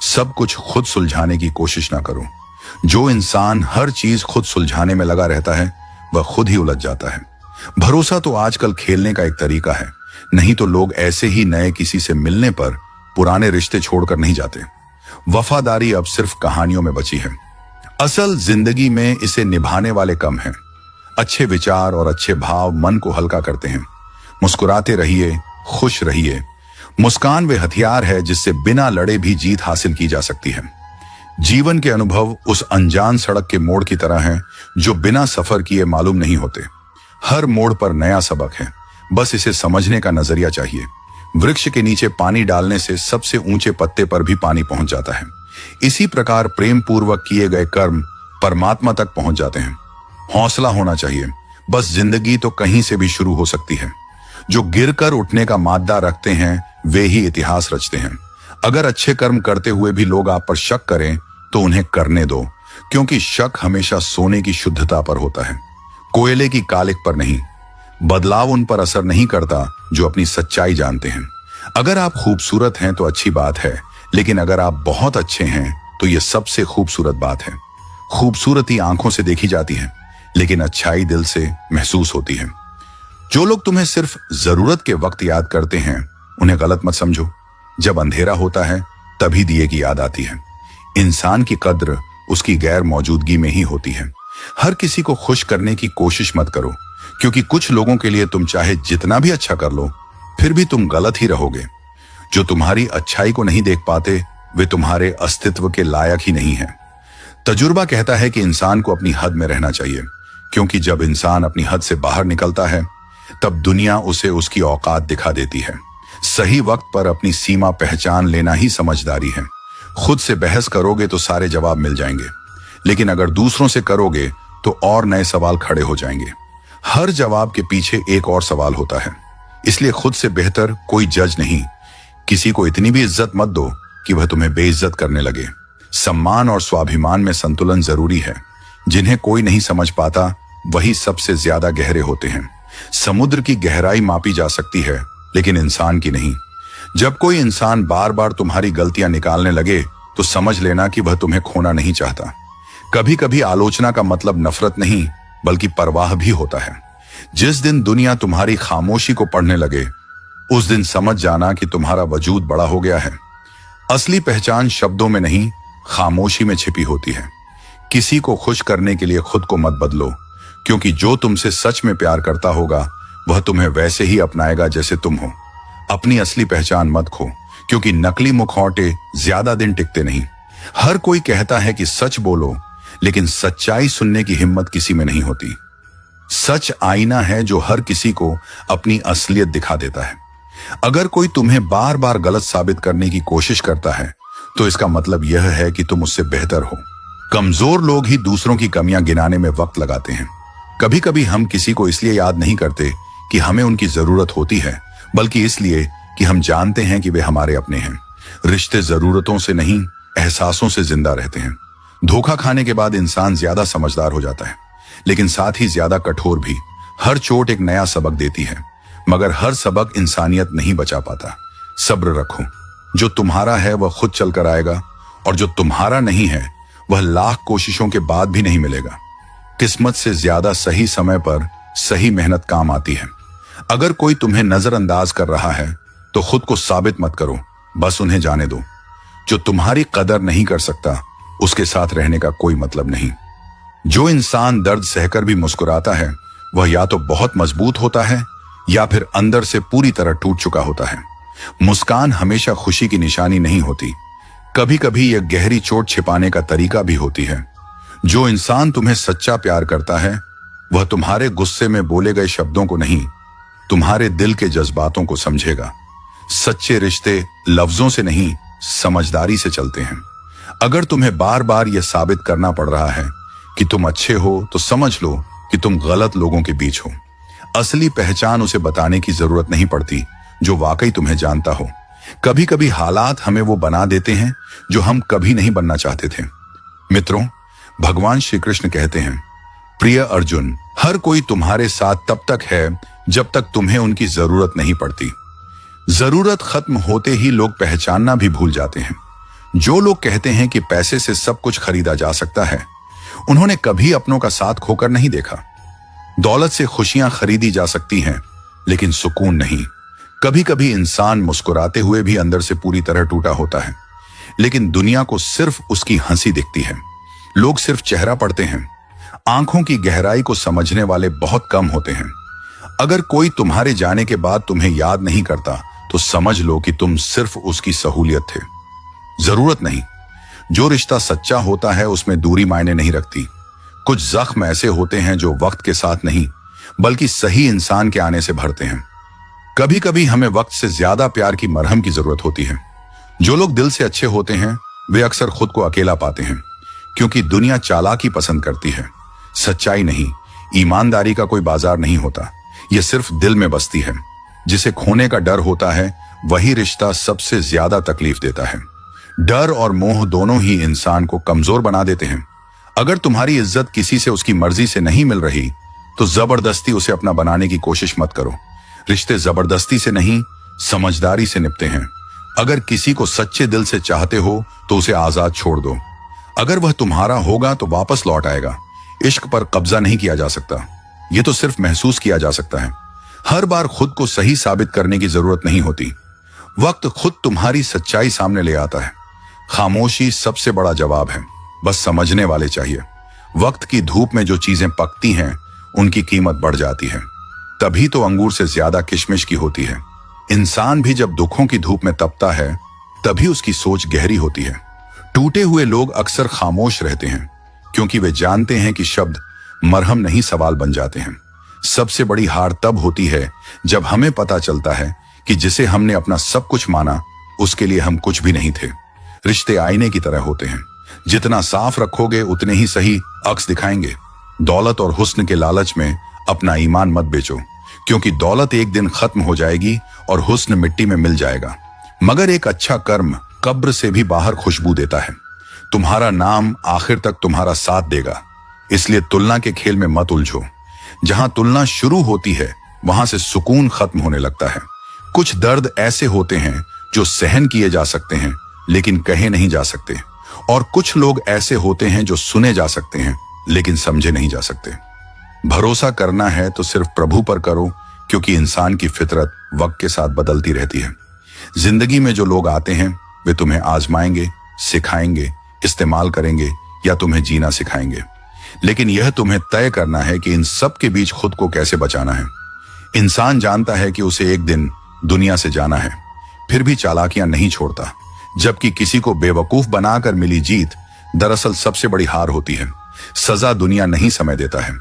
सब कुछ खुद सुलझाने की कोशिश ना करो। जो इंसान हर चीज खुद सुलझाने में लगा रहता है, वह खुद ही उलझ जाता है। भरोसा तो आजकल खेलने का एक तरीका है, नहीं तो लोग ऐसे ही नए किसी से मिलने पर पुराने रिश्ते छोड़कर नहीं जाते। वफादारी अब सिर्फ कहानियों में बची है, असल जिंदगी में इसे निभाने वाले कम हैं। अच्छे विचार और अच्छे भाव मन को हल्का करते हैं। मुस्कुराते रहिए, खुश रहिए। मुस्कान वे हथियार है जिससे बिना लड़े भी जीत हासिल की जा सकती है। जीवन के अनुभव उस अनजान सड़क के मोड़ की तरह हैं जो बिना सफर किए मालूम नहीं होते। हर मोड़ पर नया सबक है, बस इसे समझने का नजरिया चाहिए। वृक्ष के नीचे पानी डालने से सबसे ऊंचे पत्ते पर भी पानी पहुंच जाता है। इसी प्रकार प्रेम पूर्वक किए गए कर्म परमात्मा तक पहुंच जाते हैं। हौसला होना चाहिए, बस जिंदगी तो कहीं से भी शुरू हो सकती है। जो गिरकर उठने का मादा रखते हैं वे ही इतिहास रचते हैं। अगर अच्छे कर्म करते हुए भी लोग आप पर शक करें तो उन्हें करने दो, क्योंकि शक हमेशा सोने की शुद्धता पर होता है, कोयले की कालिक पर नहीं। बदलाव उन पर असर नहीं करता जो अपनी सच्चाई जानते हैं। अगर आप खूबसूरत हैं तो अच्छी बात है, लेकिन अगर आप बहुत अच्छे हैं तो यह सबसे खूबसूरत बात है। खूबसूरती आंखों से देखी जाती है, लेकिन अच्छाई दिल से महसूस होती है। जो लोग तुम्हें सिर्फ जरूरत के वक्त याद करते हैं उन्हें गलत मत समझो। जब अंधेरा होता है तभी दिए की याद आती है। इंसान की कद्र उसकी गैर मौजूदगी में ही होती है। हर किसी को खुश करने की कोशिश मत करो, क्योंकि कुछ लोगों के लिए तुम चाहे जितना भी अच्छा कर लो फिर भी तुम गलत ही रहोगे। जो तुम्हारी अच्छाई को नहीं देख पाते वे तुम्हारे अस्तित्व के लायक ही नहीं है। तजुर्बा कहता है कि इंसान को अपनी हद में रहना चाहिए, क्योंकि जब इंसान अपनी हद से बाहर निकलता है तब दुनिया उसे उसकी औकात दिखा देती है। सही वक्त पर अपनी सीमा पहचान लेना ही समझदारी है। खुद से बहस करोगे तो सारे जवाब मिल जाएंगे, लेकिन अगर दूसरों से करोगे तो और नए सवाल खड़े हो जाएंगे। हर जवाब के पीछे एक और सवाल होता है, इसलिए खुद से बेहतर कोई जज नहीं। किसी को इतनी भी इज्जत मत दो कि वह तुम्हें बेइज्जत करने लगे। सम्मान और स्वाभिमान में संतुलन जरूरी है। जिन्हें कोई नहीं समझ पाता वही सबसे ज्यादा गहरे होते हैं। समुद्र की गहराई मापी जा सकती है, लेकिन इंसान की नहीं। जब कोई इंसान बार बार तुम्हारी गलतियां निकालने लगे तो समझ लेना कि वह तुम्हें खोना नहीं चाहता। कभी कभी आलोचना का मतलब नफरत नहीं बल्कि परवाह भी होता है। जिस दिन दुनिया तुम्हारी खामोशी को पढ़ने लगे उस दिन समझ जाना कि तुम्हारा वजूद बड़ा हो गया है। असली पहचान शब्दों में नहीं, खामोशी में छिपी होती है। किसी को खुश करने के लिए खुद को मत बदलो, क्योंकि जो तुमसे सच में प्यार करता होगा वह तुम्हें वैसे ही अपनाएगा जैसे तुम हो। अपनी असली पहचान मत खो, क्योंकि नकली मुखौटे ज्यादा दिन टिकते नहीं। हर कोई कहता है कि सच बोलो, लेकिन सच्चाई सुनने की हिम्मत किसी में नहीं होती। सच आईना है जो हर किसी को अपनी असलियत दिखा देता है। अगर कोई तुम्हें बार बार गलत साबित करने की कोशिश करता है, तो इसका मतलब यह है कि तुम उससे बेहतर हो। कमजोर लोग ही दूसरों की कमियां गिनाने में वक्त लगाते हैं। कभी कभी हम किसी को इसलिए याद नहीं करते कि हमें उनकी जरूरत होती है, बल्कि इसलिए कि हम जानते हैं कि वे हमारे अपने हैं। रिश्ते जरूरतों से नहीं, एहसासों से जिंदा रहते हैं। धोखा खाने के बाद इंसान ज्यादा समझदार हो जाता है, लेकिन साथ ही ज्यादा कठोर भी। हर चोट एक नया सबक देती है, मगर हर सबक इंसानियत नहीं बचा पाता। सब्र रखो, जो तुम्हारा है वह खुद चलकर आएगा, और जो तुम्हारा नहीं है वह लाख कोशिशों के बाद भी नहीं मिलेगा। किस्मत से ज्यादा सही समय पर सही मेहनत काम आती है। अगर कोई तुम्हें नजरअंदाज कर रहा है तो खुद को साबित मत करो, बस उन्हें जाने दो। जो तुम्हारी कदर नहीं कर सकता, उसके साथ रहने का कोई मतलब नहीं। जो इंसान दर्द सहकर भी मुस्कुराता है, वह या तो बहुत मजबूत होता है या फिर अंदर से पूरी तरह टूट चुका होता है। मुस्कान हमेशा खुशी की निशानी नहीं होती, कभी कभी यह गहरी चोट छिपाने का तरीका भी होती है। जो इंसान तुम्हें सच्चा प्यार करता है, वह तुम्हारे गुस्से में बोले गए शब्दों को नहीं, तुम्हारे दिल के जज्बातों को समझेगा। सच्चे रिश्ते लफ्जों से नहीं, समझदारी से चलते हैं। अगर तुम्हें बार बार यह साबित करना पड़ रहा है कि तुम अच्छे हो, तो समझ लो कि तुम गलत लोगों के बीच हो। असली पहचान उसे बताने की जरूरत नहीं पड़ती जो वाकई तुम्हें जानता हो। कभी कभी हालात हमें वो बना देते हैं जो हम कभी नहीं बनना चाहते थे। मित्रों, भगवान श्री कृष्ण कहते हैं, प्रिय अर्जुन, हर कोई तुम्हारे साथ तब तक है जब तक तुम्हें उनकी जरूरत नहीं पड़ती। जरूरत खत्म होते ही लोग पहचानना भी भूल जाते हैं। जो लोग कहते हैं कि पैसे से सब कुछ खरीदा जा सकता है, उन्होंने कभी अपनों का साथ खोकर नहीं देखा। दौलत से खुशियां खरीदी जा सकती हैं, लेकिन सुकून नहीं। कभी कभी इंसान मुस्कुराते हुए भी अंदर से पूरी तरह टूटा होता है, लेकिन दुनिया को सिर्फ उसकी हंसी दिखती है। लोग सिर्फ चेहरा पढ़ते हैं, आंखों की गहराई को समझने वाले बहुत कम होते हैं। अगर कोई तुम्हारे जाने के बाद तुम्हें याद नहीं करता, तो समझ लो कि तुम सिर्फ उसकी सहूलियत थे, जरूरत नहीं। जो रिश्ता सच्चा होता है उसमें दूरी मायने नहीं रखती। कुछ जख्म ऐसे होते हैं जो वक्त के साथ नहीं, बल्कि सही इंसान के आने से भरते हैं। कभी कभी हमें वक्त से ज्यादा प्यार की मरहम की जरूरत होती है। जो लोग दिल से अच्छे होते हैं, वे अक्सर खुद को अकेला पाते हैं, क्योंकि दुनिया चालाकी पसंद करती है, सच्चाई नहीं। ईमानदारी का कोई बाजार नहीं होता, यह सिर्फ दिल में बसती है। जिसे खोने का डर होता है, वही रिश्ता सबसे ज्यादा तकलीफ देता है। डर और मोह दोनों ही इंसान को कमजोर बना देते हैं। अगर तुम्हारी इज्जत किसी से उसकी मर्जी से नहीं मिल रही, तो जबरदस्ती उसे अपना बनाने की कोशिश मत करो। रिश्ते जबरदस्ती से नहीं, समझदारी से निपटे हैं। अगर किसी को सच्चे दिल से चाहते हो, तो उसे आजाद छोड़ दो। अगर वह तुम्हारा होगा तो वापस लौट आएगा। इश्क पर कब्जा नहीं किया जा सकता, यह तो सिर्फ महसूस किया जा सकता है। हर बार खुद को सही साबित करने की जरूरत नहीं होती। वक्त खुद तुम्हारी सच्चाई सामने ले आता है। खामोशी सबसे बड़ा जवाब है, बस समझने वाले चाहिए। वक्त की धूप में जो चीजें पकती हैं, उनकी कीमत बढ़ जाती है। तभी तो अंगूर से ज्यादा किशमिश की होती है। इंसान भी जब दुखों की धूप में तपता है, तभी उसकी सोच गहरी होती है। टूटे हुए लोग अक्सर खामोश रहते हैं, क्योंकि वे जानते हैं कि शब्द मरहम नहीं, सवाल बन जाते हैं। सबसे बड़ी हार तब होती है जब हमें पता चलता है कि जिसे हमने अपना सब कुछ माना, उसके लिए हम कुछ भी नहीं थे। रिश्ते आईने की तरह होते हैं, जितना साफ रखोगे उतने ही सही अक्स दिखाएंगे। दौलत और हुस्न के लालच में अपना ईमान मत बेचो, क्योंकि दौलत एक दिन खत्म हो जाएगी और हुस्न मिट्टी में मिल जाएगा। मगर एक अच्छा कर्म कब्र से भी बाहर खुशबू देता है। तुम्हारा नाम आखिर तक तुम्हारा साथ देगा, इसलिए तुलना के खेल में मत उलझो। जहां तुलना शुरू होती है, वहां से सुकून खत्म होने लगता है। कुछ दर्द ऐसे होते हैं जो सहन किए जा सकते हैं, लेकिन कहे नहीं जा सकते। और कुछ लोग ऐसे होते हैं जो सुने जा सकते हैं, लेकिन समझे नहीं जा सकते। भरोसा करना है तो सिर्फ प्रभु पर करो, क्योंकि इंसान की फितरत वक्त के साथ बदलती रहती है। जिंदगी में जो लोग आते हैं, वे तुम्हें आजमाएंगे, सिखाएंगे, इस्तेमाल करेंगे या तुम्हें जीना सिखाएंगे। लेकिन यह तुम्हें तय करना है कि इन सब के बीच खुद को कैसे बचाना है। इंसान जानता है कि उसे एक दिन दुनिया से जाना है, फिर भी चालाकियां नहीं छोड़ता। जबकि किसी को बेवकूफ बनाकर मिली जीत दरअसल सबसे बड़ी हार होती है। सजा दुनिया नहीं समय देता है,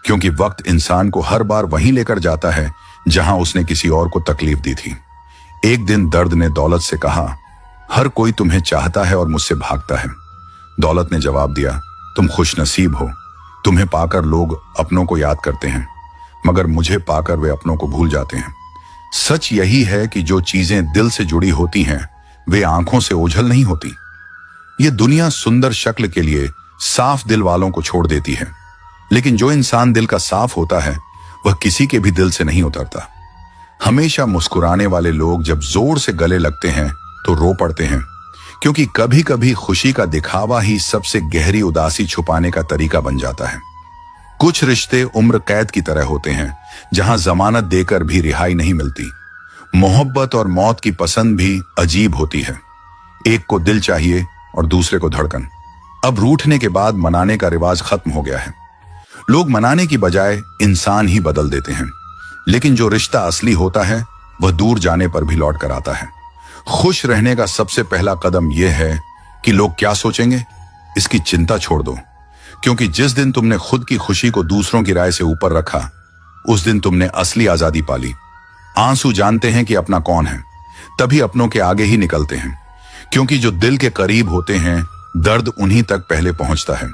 क्योंकि वक्त इंसान को हर बार वहीं लेकर जाता है जहां उसने किसी और को तकलीफ दी थी। एक दिन दर्द ने दौलत से कहा, हर कोई तुम्हें चाहता है और मुझसे भागता है। दौलत ने जवाब दिया, तुम खुशनसीब हो, तुम्हें पाकर लोग अपनों को याद करते हैं, मगर मुझे पाकर वे अपनों को भूल जाते हैं। सच यही है कि जो चीजें दिल से जुड़ी होती हैं वे आंखों से ओझल नहीं होती। ये दुनिया सुंदर शक्ल के लिए साफ दिल वालों को छोड़ देती है, लेकिन जो इंसान दिल का साफ होता है वह किसी के भी दिल से नहीं उतरता। हमेशा मुस्कुराने वाले लोग जब जोर से गले लगते हैं तो रो पड़ते हैं, क्योंकि कभी कभी खुशी का दिखावा ही सबसे गहरी उदासी छुपाने का तरीका बन जाता है। कुछ रिश्ते उम्र कैद की तरह होते हैं, जहां जमानत देकर भी रिहाई नहीं मिलती। मोहब्बत और मौत की पसंद भी अजीब होती है। एक को दिल चाहिए और दूसरे को धड़कन। अब रूठने के बाद मनाने का रिवाज खत्म हो गया है। लोग मनाने की बजाय इंसान ही बदल देते हैं, लेकिन जो रिश्ता असली होता है वह दूर जाने पर भी लौट कर आता है। खुश रहने का सबसे पहला कदम यह है कि लोग क्या सोचेंगे इसकी चिंता छोड़ दो, क्योंकि जिस दिन तुमने खुद की खुशी को दूसरों की राय से ऊपर रखा, उस दिन तुमने असली आजादी पाली। आंसू जानते हैं कि अपना कौन है, तभी अपनों के आगे ही निकलते हैं, क्योंकि जो दिल के करीब होते हैं दर्द उन्हीं तक पहले पहुंचता है।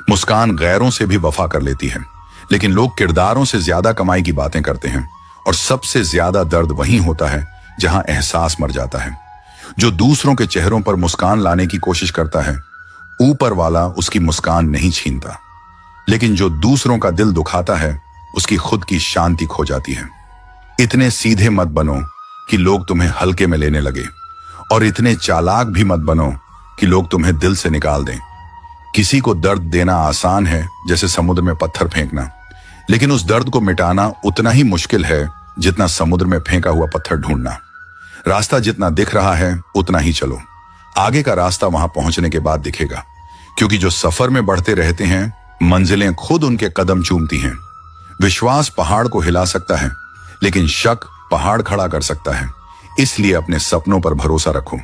मुस्कान गैरों से भी वफा कर लेती है, लेकिन लोग किरदारों से ज्यादा कमाई की बातें करते हैं, और सबसे ज्यादा दर्द वहीं होता है जहां एहसास मर जाता है। जो दूसरों के चेहरों पर मुस्कान लाने की कोशिश करता है, ऊपर वाला उसकी मुस्कान नहीं छीनता, लेकिन जो दूसरों का दिल दुखाता है उसकी खुद की शांति खो जाती है। इतने सीधे मत बनो कि लोग तुम्हें हल्के में लेने लगे, और इतने चालाक भी मत बनो कि लोग तुम्हें दिल से निकाल दें। किसी को दर्द देना आसान है जैसे समुद्र में पत्थर फेंकना, लेकिन उस दर्द को मिटाना उतना ही मुश्किल है जितना समुद्र में फेंका हुआ पत्थर ढूंढना। रास्ता जितना दिख रहा है उतना ही चलो, आगे का रास्ता वहां पहुंचने के बाद दिखेगा, क्योंकि जो सफर में बढ़ते रहते हैं मंजिलें खुद उनके कदम चूमती हैं। विश्वास पहाड़ को हिला सकता है, लेकिन शक पहाड़ खड़ा कर सकता है। इसलिए अपने सपनों पर भरोसा रखो,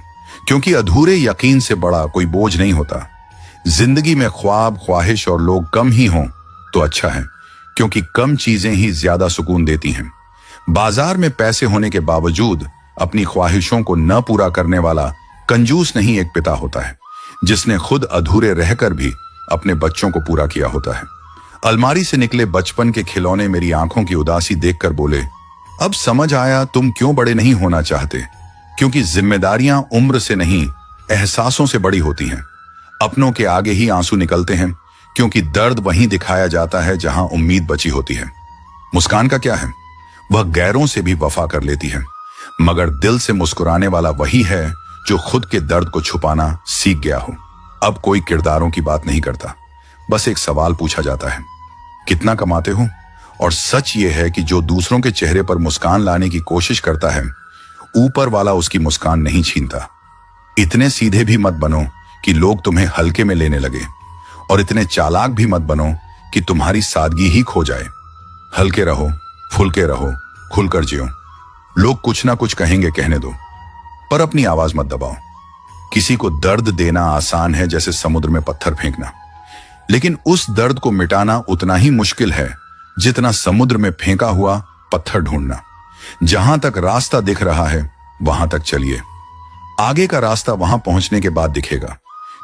क्योंकि अधूरे यकीन से बड़ा कोई बोझ नहीं होता। जिंदगी में ख्वाब, ख्वाहिश और लोग कम ही हों तो अच्छा है, क्योंकि कम चीजें ही ज्यादा सुकून देती हैं। बाजार में पैसे होने के बावजूद अपनी ख्वाहिशों को न पूरा करने वाला कंजूस नहीं एक पिता होता है, जिसने खुद अधूरे रहकर भी अपने बच्चों को पूरा किया होता है। अलमारी से निकले बचपन के खिलौने मेरी आंखों की उदासी देखकर बोले, अब समझ आया तुम क्यों बड़े नहीं होना चाहते, क्योंकि जिम्मेदारियां उम्र से नहीं एहसासों से बड़ी होती हैं। अपनों के आगे ही आंसू निकलते हैं, क्योंकि दर्द वहीं दिखाया जाता है जहां उम्मीद बची होती है। मुस्कान का क्या है, वह गैरों से भी वफा कर लेती है, मगर दिल से मुस्कुराने वाला वही है जो खुद के दर्द को छुपाना सीख गया हो। अब कोई किरदारों की बात नहीं करता, बस एक सवाल पूछा जाता है, कितना कमाते हो? और सच ये है कि जो दूसरों के चेहरे पर मुस्कान लाने की कोशिश करता है, ऊपर वाला उसकी मुस्कान नहीं छीनता। इतने सीधे भी मत बनो कि लोग तुम्हें हल्के में लेने लगे, और इतने चालाक भी मत बनो कि तुम्हारी सादगी ही खो जाए। हल्के रहो, फुलके रहो, खुलकर जियो। लोग कुछ ना कुछ कहेंगे, कहने दो, पर अपनी आवाज मत दबाओ। किसी को दर्द देना आसान है जैसे समुद्र में पत्थर फेंकना, लेकिन उस दर्द को मिटाना उतना ही मुश्किल है जितना समुद्र में फेंका हुआ पत्थर ढूंढना। जहां तक रास्ता दिख रहा है वहां तक चलिए, आगे का रास्ता वहां पहुंचने के बाद दिखेगा,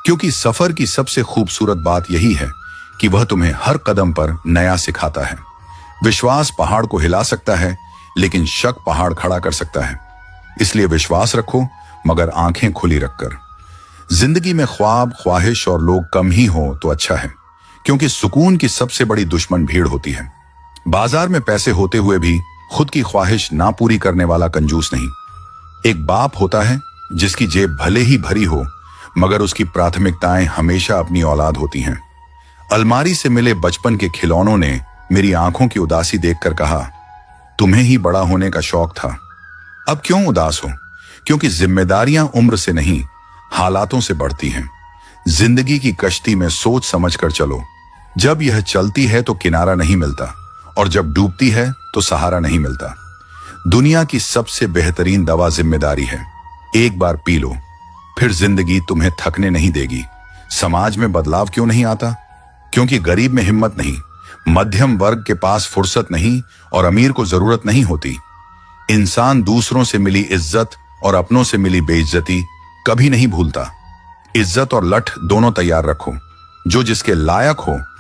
क्योंकि सफर की सबसे खूबसूरत बात यही है कि वह तुम्हें हर कदम पर नया सिखाता है। विश्वास पहाड़ को हिला सकता है, लेकिन शक पहाड़ खड़ा कर सकता है। इसलिए विश्वास रखो, मगर आंखें खुली रखकर। जिंदगी में ख्वाब, ख्वाहिश और लोग कम ही हो तो अच्छा है, क्योंकि सुकून की सबसे बड़ी दुश्मन भीड़ होती है। बाजार में पैसे होते हुए भी खुद की ख्वाहिश ना पूरी करने वाला कंजूस नहीं। एक बाप होता है जिसकी जेब भले ही भरी हो, मगर उसकी प्राथमिकताएं हमेशा अपनी औलाद होती हैं। अलमारी से मिले बचपन के खिलौनों ने मेरी आंखों की उदासी देखकर कहा, तुम्हें ही बड़ा होने का शौक था, अब क्यों उदास हो? क्योंकि जिम्मेदारियां उम्र से नहीं हालातों से बढ़ती हैं। जिंदगी की कश्ती में सोच समझ कर चलो। जब यह चलती है तो किनारा नहीं मिलता, और जब डूबती है तो सहारा नहीं मिलता। दुनिया की सबसे बेहतरीन दवा जिम्मेदारी है। एक बार पी लो, फिर जिंदगी तुम्हें थकने नहीं देगी। समाज में बदलाव क्यों नहीं आता? क्योंकि गरीब में हिम्मत नहीं, मध्यम वर्ग के पास फुर्सत नहीं और अमीर को जरूरत नहीं होती। इंसान दूसरों से मिली इज्जत और अपनों से मिली बेइज्जती कभी नहीं भूलता। इज्जत और लठ दोनों तैयार रखो। जो जिसके लायक हो